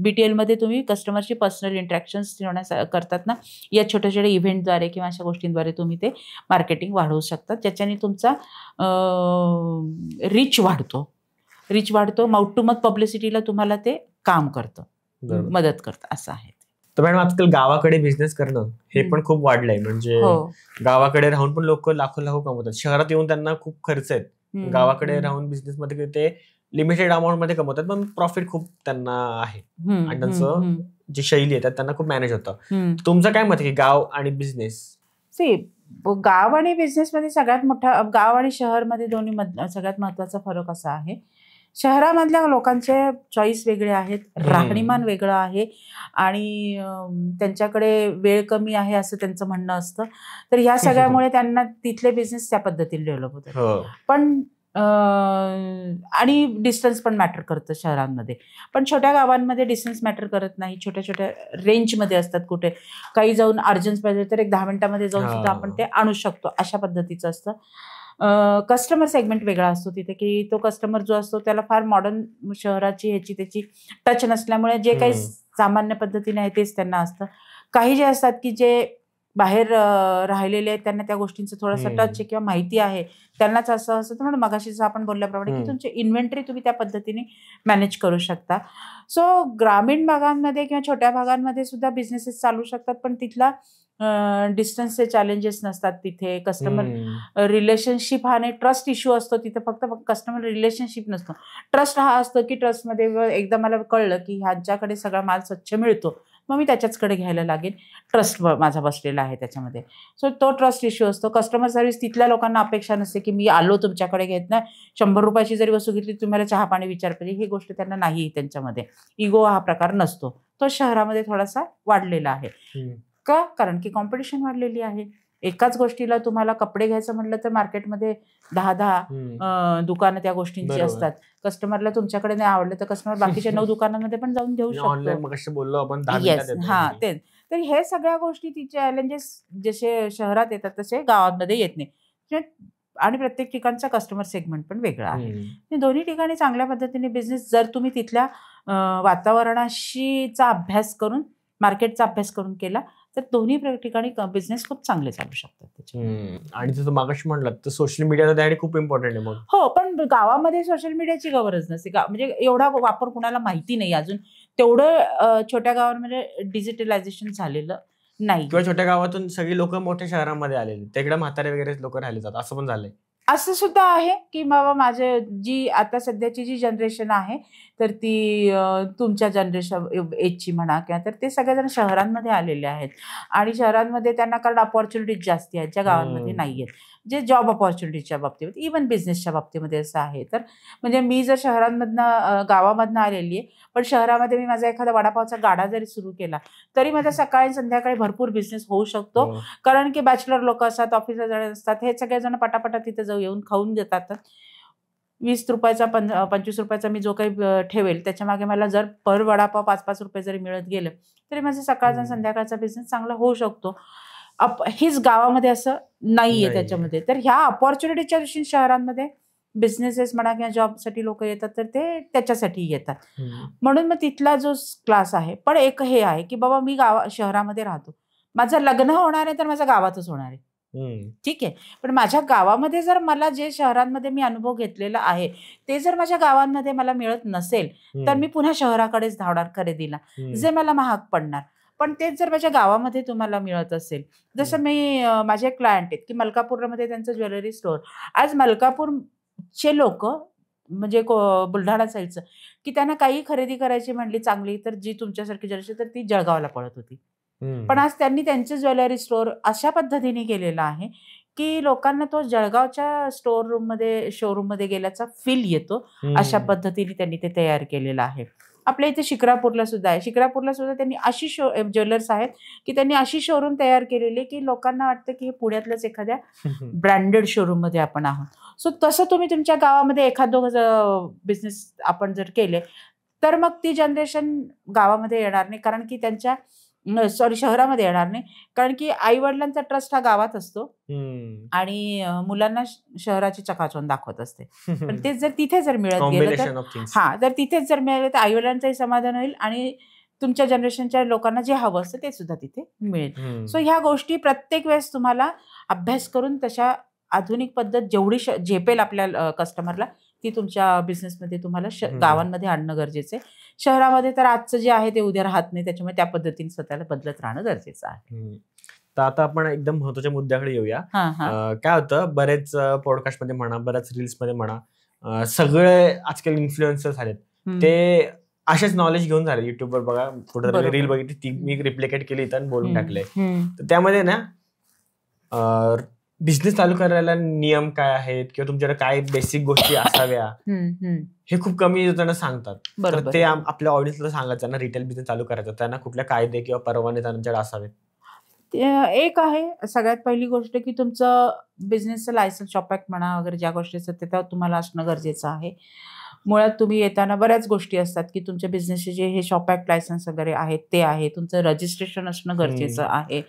BTLमध्ये तुम्ही कस्टमरशी पर्सनल इंटरॅक्शन्स करतात ना, या छोट्या छोट्या इव्हेंटद्वारे किंवा अशा गोष्टींद्वारे तुम्ही ते मार्केटिंग वाढवू शकतात, ज्याच्याने तुमचा रिच वाढतो. माउथ टू माउथ पब्लिसिटीला तुम्हाला ते काम करतं, मदत करतं, असं आहे. तर मॅडम आजकाल गावाकडे बिझनेस करणं हे पण खूप वाढलंय. म्हणजे गावाकडे राहून पण लोक लाखो कमवतात. शहरात येऊन त्यांना खूप खर्च आहेत. गावाकडे राहून बिझनेस मध्ये ते लिमिटेड अमाऊंट मध्ये कमवतात, पण प्रॉफिट खूप त्यांना आहे आणि त्यांचं जी शैली आहे त्यांना खूप मॅनेज होतं. तुमचं काय मत आहे की गाव आणि बिझनेस? गाव आणि बिझनेसमध्ये सगळ्यात मोठा, गाव आणि शहरमध्ये दोन्ही सगळ्यात महत्त्वाचा फरक असा आहे, शहरामधल्या लोकांचे चॉईस वेगळे आहेत, राहणीमान वेगळं आहे आणि त्यांच्याकडे वेळ कमी आहे असं त्यांचं म्हणणं असतं. तर ह्या सगळ्यामुळे त्यांना तिथले बिझनेस त्या पद्धतीने डेव्हलप होतात. पण आणि डिस्टन्स पण मॅटर करतं शहरांमध्ये, पण छोट्या गावांमध्ये डिस्टन्स मॅटर करत नाही. छोट्या छोट्या रेंजमध्ये असतात. कुठे काही जाऊन अर्जन्स पाहिजे तर 10 मिनिटामध्ये जाऊन सुद्धा आपण ते आणू शकतो, अशा पद्धतीचं असतं. कस्टमर सेगमेंट वेगळा असतो तिथे, की तो कस्टमर जो असतो त्याला फार मॉडर्न शहराची ह्याची त्याची टच नसल्यामुळे जे काही सामान्य पद्धतीने आहे तेच त्यांना असतं. काही जे असतात की जे बाहेर राहिलेले आहेत त्यांना त्या गोष्टींचं थोडासा टच आहे किंवा माहिती आहे, त्यांनाच असं असतं. म्हणून मगाशी आपण बोलल्याप्रमाणे की तुमची इन्व्हेंटरी तुम्ही त्या पद्धतीने मॅनेज करू शकता. सो ग्रामीण भागांमध्ये किंवा छोट्या भागांमध्ये सुद्धा बिझनेसेस चालू शकतात, पण तिथला डिस्टन्सचे चॅलेंजेस नसतात. तिथे कस्टमर रिलेशनशिप हा नाही, ट्रस्ट इश्यू असतो तिथे. फक्त कस्टमर रिलेशनशिप नसतो, ट्रस्ट हा असतो की ट्रस्टमध्ये एकदा मला कळलं की ह्यांच्याकडे सगळा माल स्वच्छ मिळतो, मग मी त्याच्याचकडे घ्यायला लागेल, ट्रस्ट माझा बसलेला आहे त्याच्यामध्ये. सो तो ट्रस्ट इश्यू असतो. कस्टमर सर्व्हिस तिथल्या लोकांना अपेक्षा नसते की मी आलो तुमच्याकडे घेत नाही, 100 रुपयाची जरी वस्तू घेतली तुम्हाला चहा पाणी विचार पाहिजे, ही गोष्ट त्यांना नाही. त्यांच्यामध्ये इगो हा प्रकार नसतो. तो शहरामध्ये थोडासा वाढलेला आहे. का? कारण की कॉम्पिटिशन वाढलेली आहे. एकाच गोष्टीला तुम्हाला कपडे घ्यायचं म्हटलं तर मार्केटमध्ये 10 दुकानं त्या गोष्टींची बरोबर. असतात. कस्टमरला तुमच्याकडे नाही आवडलं तर कस्टमर बाकीच्या 9 दुकानांमध्ये पण जाऊन घेऊ ऑनलाईन शकतो. मग बोललो आपण 10 येस, मिनिटात हा येतो. तेच. तर हे सगळ्या गोष्टी ती चॅलेंजेस जसे शहरात येतात तसे गावांमध्ये येत नाही. आणि प्रत्येक ठिकाणचा कस्टमर सेगमेंट पण वेगळा आहे. दोन्ही ठिकाणी चांगल्या पद्धतीने बिझनेस जर तुम्ही तिथल्या वातावरणाशीचा अभ्यास करून, मार्केटचा अभ्यास करून केला तर दोन्ही ठिकाणी बिझनेस खूप चांगले चालू शकतात. आणि जसं मागाशी म्हणलं तर सोशल मीडिया त्यासाठी खूप इम्पॉर्टंट आहे. मग हो, पण गावामध्ये सोशल मीडियाची गरज नसते. म्हणजे एवढा वापर कुणाला माहिती नाही अजून. तेवढं छोट्या गावांमध्ये डिजिटलायझेशन झालेलं नाही. किंवा छोट्या गावातून सगळी लोक मोठ्या शहरामध्ये आलेली, तिकडे म्हातारे वगैरे लोक राहिले जातात, असं पण झालंय. असं सुद्धा आहे की बाबा माझे जी आता सध्याची जी जनरेशन आहे तर ती तुमच्या जनरेशन एजची म्हणा किंवा तर ते सगळेजण शहरांमध्ये आलेले आहेत आणि शहरांमध्ये त्यांना कारण अपॉर्च्युनिटीज जास्ती आहेत ज्या गावांमध्ये नाही आहेत. जे जॉब अपॉर्च्युनिटीच्या बाबतीमध्ये, इव्हन बिझनेसच्या बाबतीमध्ये असं आहे. तर म्हणजे मी जर शहरांमधनं गावामधनं आलेली आहे, पण शहरामध्ये मी माझा एखादा वडापावचा गाडा जरी सुरू केला तरी माझा सकाळी संध्याकाळी भरपूर बिझनेस होऊ शकतो. कारण की बॅचलर लोक असतात, ऑफिसला जाणारे असतात, हे सगळेजण पटापटा तिथे जाऊन येऊन खाऊन देतात. 20 रुपयाचा 25 रुपयाचा मी जो काही ठेवेल त्याच्या मागे मला जर पर वडापाव 5-5 रुपये जरी मिळत गेलं तरी माझा सकाळचा संध्याकाळचा बिझनेस चांगला होऊ शकतो. हीच गावामध्ये असं नाहीये त्याच्यामध्ये. तर ह्या अपॉर्च्युनिटीच्या दृष्टीने शहरांमध्ये बिझनेसेस म्हणा किंवा जॉबसाठी लोक येतात तर ते त्याच्यासाठी येतात. म्हणून मग तिथला जो क्लास आहे. पण एक हे आहे की बाबा मी शहरामध्ये राहतो, माझं लग्न होणार आहे तर माझ्या गावातच होणार आहे. ठीक आहे, पण माझ्या गावामध्ये जर मला जे शहरांमध्ये मी अनुभव घेतलेला आहे ते जर माझ्या गावांमध्ये मला मिळत नसेल तर मी पुन्हा शहराकडेच धावणार खरेदीला, जे मला महाग पडणार. पण तेच जर माझ्या गावामध्ये तुम्हाला मिळत असेल, जसं मी माझे क्लायंट आहेत की मलकापूरमध्ये त्यांचं ज्वेलरी स्टोअर. आज मलकापूरचे लोक म्हणजे बुलढाणा साईडचं की त्यांना काही खरेदी करायची म्हणली चांगली तर जी तुमच्यासारखी ज्वेलरी तर ती जळगावला पडत होती. पण आज त्यांनी त्यांचं ज्वेलरी स्टोअर अशा पद्धतीने केलेलं आहे की लोकांना तो जळगावच्या शोरूम मध्ये गेल्याचा फील येतो. अशा पद्धतीने त्यांनी ते तयार केलेलं आहे. आपल्या इथे शिक्रापूरला सुद्धा आहे. शिक्रापूरला सुद्धा त्यांनी अशी ज्वेलर्स आहेत की त्यांनी अशी शोरूम तयार केलेली की लोकांना वाटतं की हे पुण्यातल्याच एखाद्या ब्रँडेड शोरूम मध्ये आपण आहोत. सो तसं तुम्ही तुमच्या गावामध्ये एखाद बिझनेस आपण जर केले तर मग ती जनरेशन गावामध्ये येणार नाही, कारण की त्यांच्या शहरामध्ये येणार नाही, कारण की आई वडिलांचा ट्रस्ट हा गावात असतो आणि मुलांना शहराची चकाचौंध दाखवत असते. पण तेच जर तिथे जर मिळत गेलं तर तर तिथेच जर मिळालं तर आई वडिलांचंही समाधान होईल आणि तुमच्या जनरेशनच्या लोकांना जे हवं असतं ते सुद्धा तिथे मिळेल. सो ह्या गोष्टी प्रत्येक वेळेस तुम्हाला अभ्यास करून तशा आधुनिक पद्धत जेवढी झेपेल आपल्या कस्टमरला ती तुमच्या बिझनेसमध्ये तुम्हाला गावांमध्ये आणणं गरजेचं आहे. शहरामध्ये तर आजचं जे आहे ते उद्या राहत नाही, त्याच्यामुळे त्या पद्धतीने स्वतःला बदलत राहणं गरजेचं आहे. तर आता आपण एकदम महत्त्वाच्या मुद्द्याकडे येऊया. काय होतं, बरेच पॉडकास्टमध्ये म्हणा, बऱ्याच रील्समध्ये म्हणा, सगळे आजकाल इन्फ्लुएन्सर्स आहेत ते असेच नॉलेज घेऊन झाले. युट्यूबवर बघा, कुठे रील बघितली ती मी रिप्लिकेट केली तर बोलून टाकले. तर त्यामध्ये ना बिझनेस चालू करायला नियम काय आहेत किंवा तुमच्याकडे काय बेसिक गोष्टी असाव्या हे खूप कमी जण सांगतात. तर ते आपल्या ऑडियन्सला सांगायचं ना, रिटेल बिझनेस चालू करायचं त्यांना कुठल्या कायदे किंवा परवाने त्यांच्याकडे असावेत. एक आहे सगळ्यात पहिली गोष्ट की तुमचं बिझनेसचं लायसन्स, शॉप ॲक्ट म्हणा वगैरे ज्या गोष्टी असतात ते तुम्हाला असणं गरजेचं आहे. मुळात तुम्ही येताना बऱ्याच गोष्टी असतात की तुमच्या बिझनेसचे जे हे शॉप ॲक्ट लायसन्स वगैरे आहेत ते आहे, तुमचं रजिस्ट्रेशन असणं गरजेचं आहे.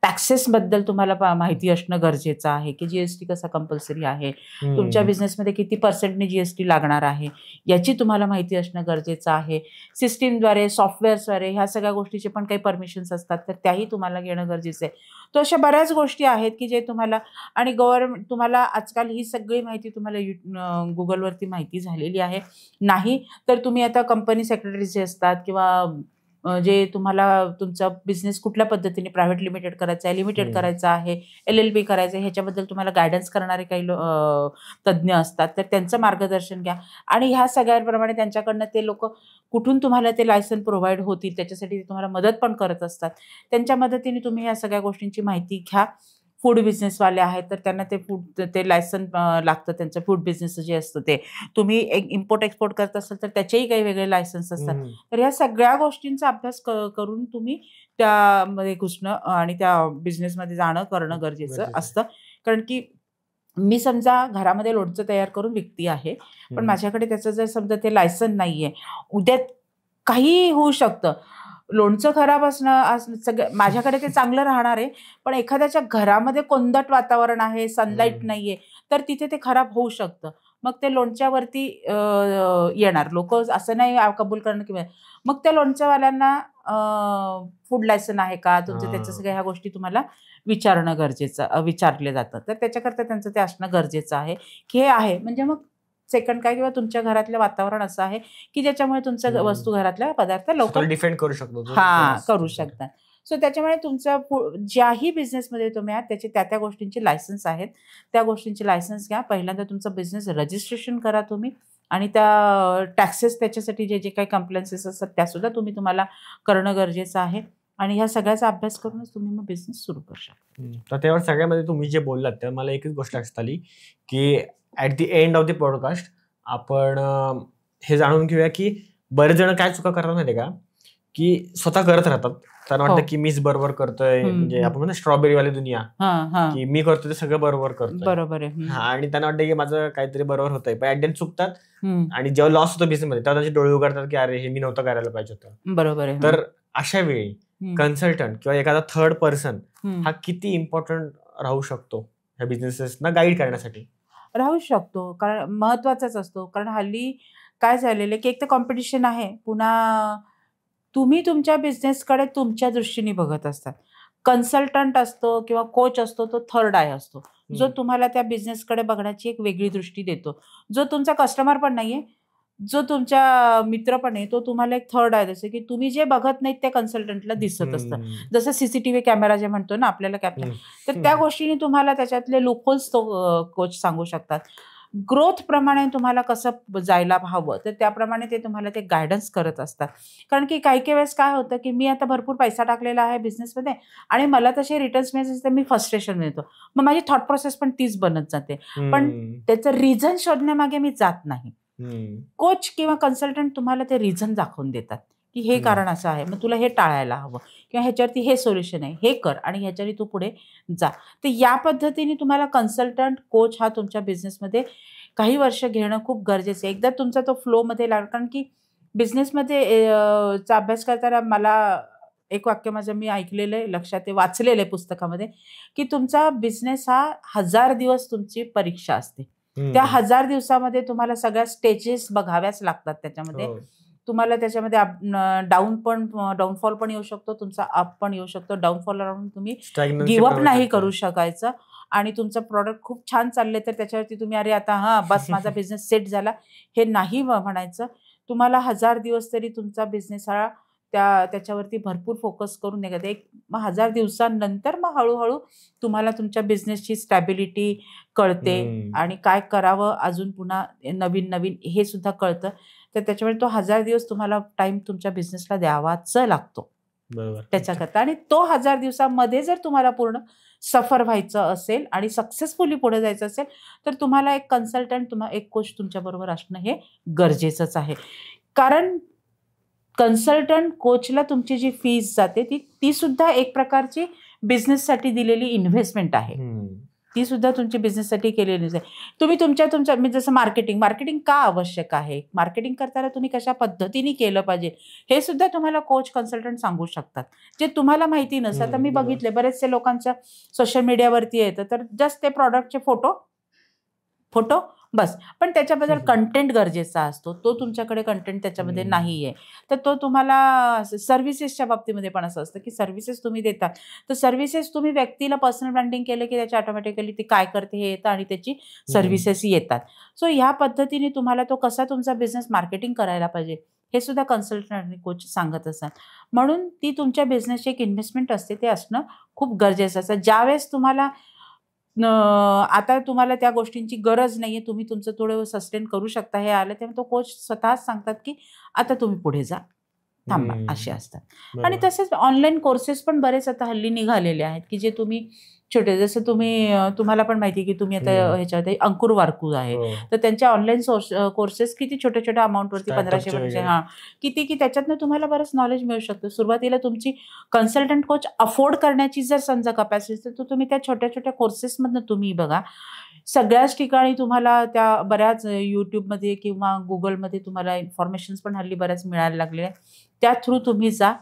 टॅक्सेस बद्दल तुम्हाला माहिती असणं गरजेचं आहे की जीएसटी कसा कंपल्सरी आहे, तुमच्या बिझनेसमध्ये किती % जीएसटी लागणार आहे याची तुम्हाला माहिती असणं गरजेचं आहे. सिस्टीमद्वारे, सॉफ्टवेअर्सद्वारे ह्या सगळ्या गोष्टीचे पण काही परमिशन्स असतात तर त्याही तुम्हाला घेणं गरजेचं आहे. तो अशा बऱ्याच गोष्टी आहेत की जे तुम्हाला, आणि गव्हर्नमेंट तुम्हाला आजकाल ही सगळी माहिती तुम्हाला गुगलवरती माहिती झालेली आहे. नाही तर तुम्ही आता कंपनी सेक्रेटरी जे असतात किंवा जे तुम्हाला तुमचा बिझनेस कुठल्या पद्धतीने प्रायव्हेट लिमिटेड करायचा आहे, लिमिटेड करायचा आहे, LLP करायचं आहे, ह्याच्याबद्दल तुम्हाला गायडन्स करणारे काही तज्ज्ञ असतात तर त्यांचं मार्गदर्शन घ्या. आणि ह्या सगळ्यांप्रमाणे त्यांच्याकडनं ते लोक कुठून तुम्हाला ते लायसन प्रोव्हाइड होतील त्याच्यासाठी ते तुम्हाला मदत पण करत असतात. त्यांच्या मदतीने तुम्ही ह्या सगळ्या गोष्टींची माहिती घ्या. फूड बिझनेसवाले आहेत तर त्यांना ते लायसन लागतं, त्यांचं फूड बिझनेस जे असतं ते. तुम्ही इम्पोर्ट एक्सपोर्ट करत असाल तर त्याचेही काही वेगळे लायसन्स असतात. तर ह्या सगळ्या गोष्टींचा अभ्यास करून तुम्ही त्यामध्ये घुसणं आणि त्या बिझनेसमध्ये जाणं करणं गरजेचं असतं. कारण की मी समजा घरामध्ये लोणचं तयार करून विकती आहे, पण माझ्याकडे त्याचं जर समजा ते लायसन नाहीये, उद्या काहीही होऊ शकतं. लोणचं खराब असणं सगळं माझ्याकडे ते चांगलं राहणार आहे, पण एखाद्याच्या घरामध्ये कोंदट वातावरण आहे, सनलाईट नाहीये, तर तिथे ते खराब होऊ शकतं. मग ते लोणच्यावरती येणार. लोकं असं नाही कबूल करणं किंवा मग त्या लोणच्यावाल्यांना फूड लायसन आहे का? तुमचं त्याच्या सगळ्या ह्या गोष्टी तुम्हाला विचारणं गरजेचं विचारले जातं. तर त्याच्याकरता त्यांचं ते असणं गरजेचं आहे, की हे आहे. म्हणजे मग सेकंड काय किंवा तुमच्या घरातलं वातावरण असं आहे, की ज्याच्यामुळे तुमच्या वस्तू घरातल्या पदार्थ लवकर डिफेंड करू शकतो. करू शकतात. सो त्याच्यामुळे तुमचं ज्याही बिझनेसमध्ये तुम्ही आहात त्याचे त्या गोष्टींचे लायसन्स आहेत. त्या गोष्टींचे लायसन्स घ्या. पहिल्यांदा तुमचं बिझनेस रजिस्ट्रेशन करा तुम्ही आणि त्या टॅक्सेस त्याच्यासाठी जे काही कंप्लायन्सेस असतात त्यासुद्धा तुम्हाला करणं गरजेचं आहे. आणि ह्या सगळ्याचा अभ्यास करूनच तुम्ही मग बिझनेस सुरू करू शकता. तर त्यावर सगळ्यामध्ये तुम्ही जे बोललात तर मला एकच गोष्ट लक्षात आली, की at the end of the podcast आपण हे जाणून घेऊया, की बरेच जण काय चुका करतात माहिती का, की स्वतः करत राहतात. त्यांना वाटतं की मीच बरोबर करतोय, म्हणजे आपण म्हणतो स्ट्रॉबेरी वाली दुनिया, की मी करतोय ते सगळं बरोबर करतोय. बरोबर आहे. आणि त्यांना वाटतं की माझं काहीतरी बरोबर होतंय, पण ॲट द एंड चुकतात. आणि जेव्हा लॉस होतो बिझनेसमध्ये तेव्हा त्यांचे डोळे उघडतात, की अरे हे मी नव्हतं करायला पाहिजे होतं. बरोबर आहे. तर अशा वेळी कन्सल्टंट किंवा एखादा थर्ड पर्सन हा किती इम्पॉर्टंट राहू शकतो ह्या बिझनेसेसना गाईड करण्यासाठी? राहू शकतो, कारण महत्वाचाच असतो. कारण हल्ली काय झालेलं आहे, की एक तर कॉम्पिटिशन आहे, पुन्हा तुम्ही तुमच्या बिझनेसकडे तुमच्या दृष्टीने बघत असतात. कन्सल्टंट असतो किंवा कोच असतो तो थर्ड आय असतो, जो तुम्हाला त्या बिझनेसकडे बघण्याची एक वेगळी दृष्टी देतो. जो तुमचा कस्टमर पण नाहीये, जो तुमचा मित्र पण आहे, तो तुम्हाला एक थर्ड आय जसं की तुम्ही जे बघत नाहीत त्या कन्सल्टंटला दिसत असतं. जसं सीसीटीव्ही कॅमेरा जे म्हणतो ना आपल्याला कॅप्चर, तर त्या गोष्टीने तुम्हाला त्याच्यातले लूपहोल्स तो कोच सांगू शकतात. ग्रोथ प्रमाणे तुम्हाला कसं जायला हवं, तर त्याप्रमाणे ते तुम्हाला ते गायडन्स करत असतात. कारण की काही वेळेस काय होतं, की मी आता भरपूर पैसा टाकलेला आहे बिझनेसमध्ये आणि मला तसे रिटर्न्स मिळत मी फ्रस्ट्रेशन मिळतो. मग माझी थॉट प्रोसेस पण तीच बनत जाते. पण त्याचं रिझन शोधण्यामागे मी जात नाही. कोच किंवा कन्सल्टंट तुम्हाला ते रिझन दाखवून देतात, की हे कारण असं आहे, मग तुला हे टाळायला हवं किंवा ह्याच्यावरती हे सोल्युशन आहे, हे कर आणि ह्याच्याने तू पुढे जा. तर या पद्धतीने तुम्हाला कन्सल्टंट, कोच हा तुमच्या बिझनेसमध्ये काही वर्ष घेणं खूप गरजेचं आहे. एकदा तुमचा तो फ्लोमध्ये लागला, कारण की बिझनेसमध्ये चा अभ्यास करताना मला एक वाक्य माझं मी ऐकलेलं आहे, लक्षात आहे, वाचलेलं आहे पुस्तकामध्ये, की तुमचा बिझनेस हा 1000 दिवस तुमची परीक्षा असते. त्या 1000 दिवसामध्ये तुम्हाला सगळ्या स्टेजेस बघाव्याच लागतात त्याच्यामध्ये. तुम्हाला त्याच्यामध्ये डाऊनफॉल पण येऊ शकतो, तुमचा अप पण येऊ शकतो. डाऊनफॉल राहून तुम्ही गिव्हअप नाही करू शकायचं आणि तुमचं प्रॉडक्ट खूप छान चालले तर त्याच्यावरती तुम्ही अरे आता बस माझा बिझनेस सेट झाला हे नाही म्हणायचं. तुम्हाला 1000 दिवस तरी तुमचा बिझनेस हा त्याच्यावरती भरपूर फोकस करून निघायचं. मग 1000 दिवसांनंतर मग हळूहळू तुम्हाला तुमच्या बिझनेसची स्टॅबिलिटी कळते आणि काय करावं अजून पुन्हा नवीन हे सुद्धा कळतं. तर त्याच्यामुळे तो 1000 दिवस तुम्हाला टाइम तुमच्या बिझनेसला द्यावाच लागतो त्याच्याकरता. आणि तो 1000 दिवसामध्ये जर तुम्हाला पूर्ण सफर व्हायचं असेल आणि सक्सेसफुली पुढे जायचं असेल तर तुम्हाला एक कन्सल्टंट, एक कोच तुमच्याबरोबर असणं हे गरजेचंच आहे. कारण कन्सल्टंट, कोचला तुमची जी फीस जाते ती सुद्धा एक प्रकारची बिझनेससाठी दिलेली इन्व्हेस्टमेंट आहे. ती सुद्धा तुमची बिझनेससाठी केलेली आहे. तुम्ही तुमच्या मी जसं मार्केटिंग का आवश्यक आहे, मार्केटिंग करताना तुम्ही कशा पद्धतीने केलं पाहिजे हे सुद्धा तुम्हाला कोच, कन्सल्टंट सांगू शकतात, जे तुम्हाला माहिती नसतं. आता मी बघितले बरेचसे लोकांच्या सोशल मीडियावरती येतं तर जस्ट ते प्रॉडक्टचे फोटो बस, पण त्याच्याबद्दल कंटेंट गरजेचा असतो. तो तुमच्याकडे कंटेंट त्याच्यामध्ये नाहीये, तर तो तुम्हाला सर्व्हिसेसच्या बाबतीमध्ये पण असं असतं, की सर्व्हिसेस तुम्ही देता तर सर्व्हिसेस तुम्ही व्यक्तीला पर्सनल ब्रँडिंग केलं की त्याच्या ऑटोमॅटिकली ती काय करते हे येतं आणि त्याची सर्व्हिसेस येतात. सो ह्या पद्धतीने तुम्हाला तो कसा तुमचा बिझनेस मार्केटिंग करायला पाहिजे हे सुद्धा कन्सल्टंट आणि कोच सांगत असतात. म्हणून ती तुमच्या बिझनेसची एक इन्व्हेस्टमेंट असते, ते असणं खूप गरजेचं असतं. ज्यावेळेस तुम्हाला आता तुम्हाला त्या गोष्टींची गरज नाहीये, तुम्ही तुमचं थोडं सस्टेन करू शकता हे आलं, तेव्हा तो कोच स्वतःच सांगतात की आता तुम्ही पुढे जा, थांबा असे असतात. आणि बरोबर. तसेच ऑनलाईन कोर्सेस पण बरेच आता हल्ली निघालेले आहेत की जे तुम्ही छोटे, जसं तुम्हाला पण माहिती आहे की तुम्ही आता ह्याच्यामध्ये अंकुर वारकू आहे, हो. तर त्यांच्या ऑनलाईन कोर्सेस किती छोट्या छोट्या अमाऊंटवरती Startup 1500 चे वगैरे. किती की त्याच्यातनं तुम्हाला बरंच नॉलेज मिळू शकतं. सुरुवातीला तुमची कन्सल्टंट कोच अफोर्ड करण्याची जर समजा कपॅसिटी, तर तुम्ही त्या छोट्या छोट्या कोर्सेसमधनं तुम्ही बघा. सगळ्याच ठिकाणी तुम्हाला त्या बऱ्याच YouTubeमध्ये किंवा Googleमध्ये तुम्हाला इन्फॉर्मेशन्स पण हल्ली बऱ्याच मिळायला लागलेल्या आहेत. त्या थ्रू तुम्ही जा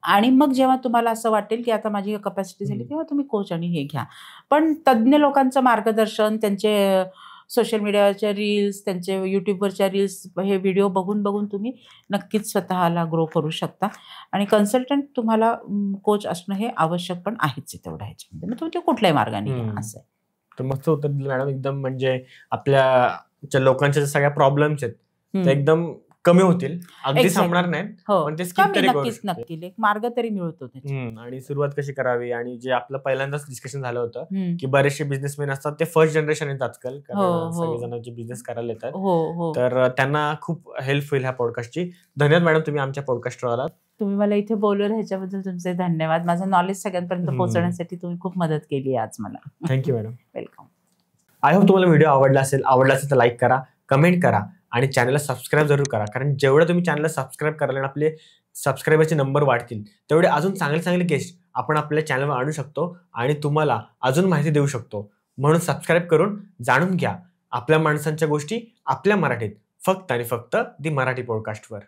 आणि मग जेव्हा तुम्हाला असं वाटेल की आता माझी कपॅसिटी झाली, तेव्हा तुम्ही कोच आणि हे घ्या. पण तज्ञ लोकांचं मार्गदर्शन, त्यांचे सोशल मीडियाच्या रील्स, त्यांचे YouTubeवरच्या रील्स, हे व्हिडिओ बघून बघून तुम्ही नक्कीच स्वतःला ग्रो करू शकता. आणि कन्सल्टंट तुम्हाला कोच असणं हे आवश्यक पण आहेच आहे तेवढ्या ह्याच्यामध्ये. मग तुम्ही ते कुठल्याही मार्गाने घ्या असं आहे. तर मस्त उत्तर दिलं मॅडम. एकदम म्हणजे आपल्या लोकांच्या ज्या सगळ्या प्रॉब्लेम्स आहेत ते एकदम कमी होतील. अगदी Exactly. संपणार नाहीत, हो, पण ते स्किप कमी तरी करू नक्कीच शकते. नक्की एक मार्ग तरी मिळतो त्याच्यात. आणि सुरुवात कशी करावी, आणि जे आपलं पहिल्यांदाच डिस्कशन झालं होतं हं. की बरेचसे बिझनेसमॅन असतात ते फर्स्ट जनरेशन आहेत आजकाल, हो, कारण हो. सगळेजण जे बिझनेस करायला येतात, हो, हो. तर त्यांना खूप हेल्प होईल ह्या पॉडकास्टची. धन्यवाद मॅडम, तुम्ही आमच्या पॉडकास्टवर आलात. तुम्ही मला इथे बोलवलं ह्याच्याबद्दल तुमचे धन्यवाद. माझं नॉलेज सगळ्यांपर्यंत पोहोचवण्यासाठी तुम्ही खूप मदत केली आज मला. Thank you madam. Welcome. I hope तुम्हाला व्हिडिओ आवडला असेल तर लाईक करा, कमेंट करा आणि चॅनलला सबस्क्राईब जरूर करा. कारण जेवढं तुम्ही चॅनलला सबस्क्राईब कराल आणि आपले सबस्क्रायबरचे नंबर वाढतील, तेवढे अजून चांगले चांगले गेस्ट आपण आपल्या चॅनलवर आणू शकतो आणि तुम्हाला अजून माहिती देऊ शकतो. म्हणून सबस्क्राईब करून जाणून घ्या आपल्या माणसांच्या गोष्टी आपल्या मराठीत, फक्त आणि फक्त दी मराठी पॉडकास्टवर.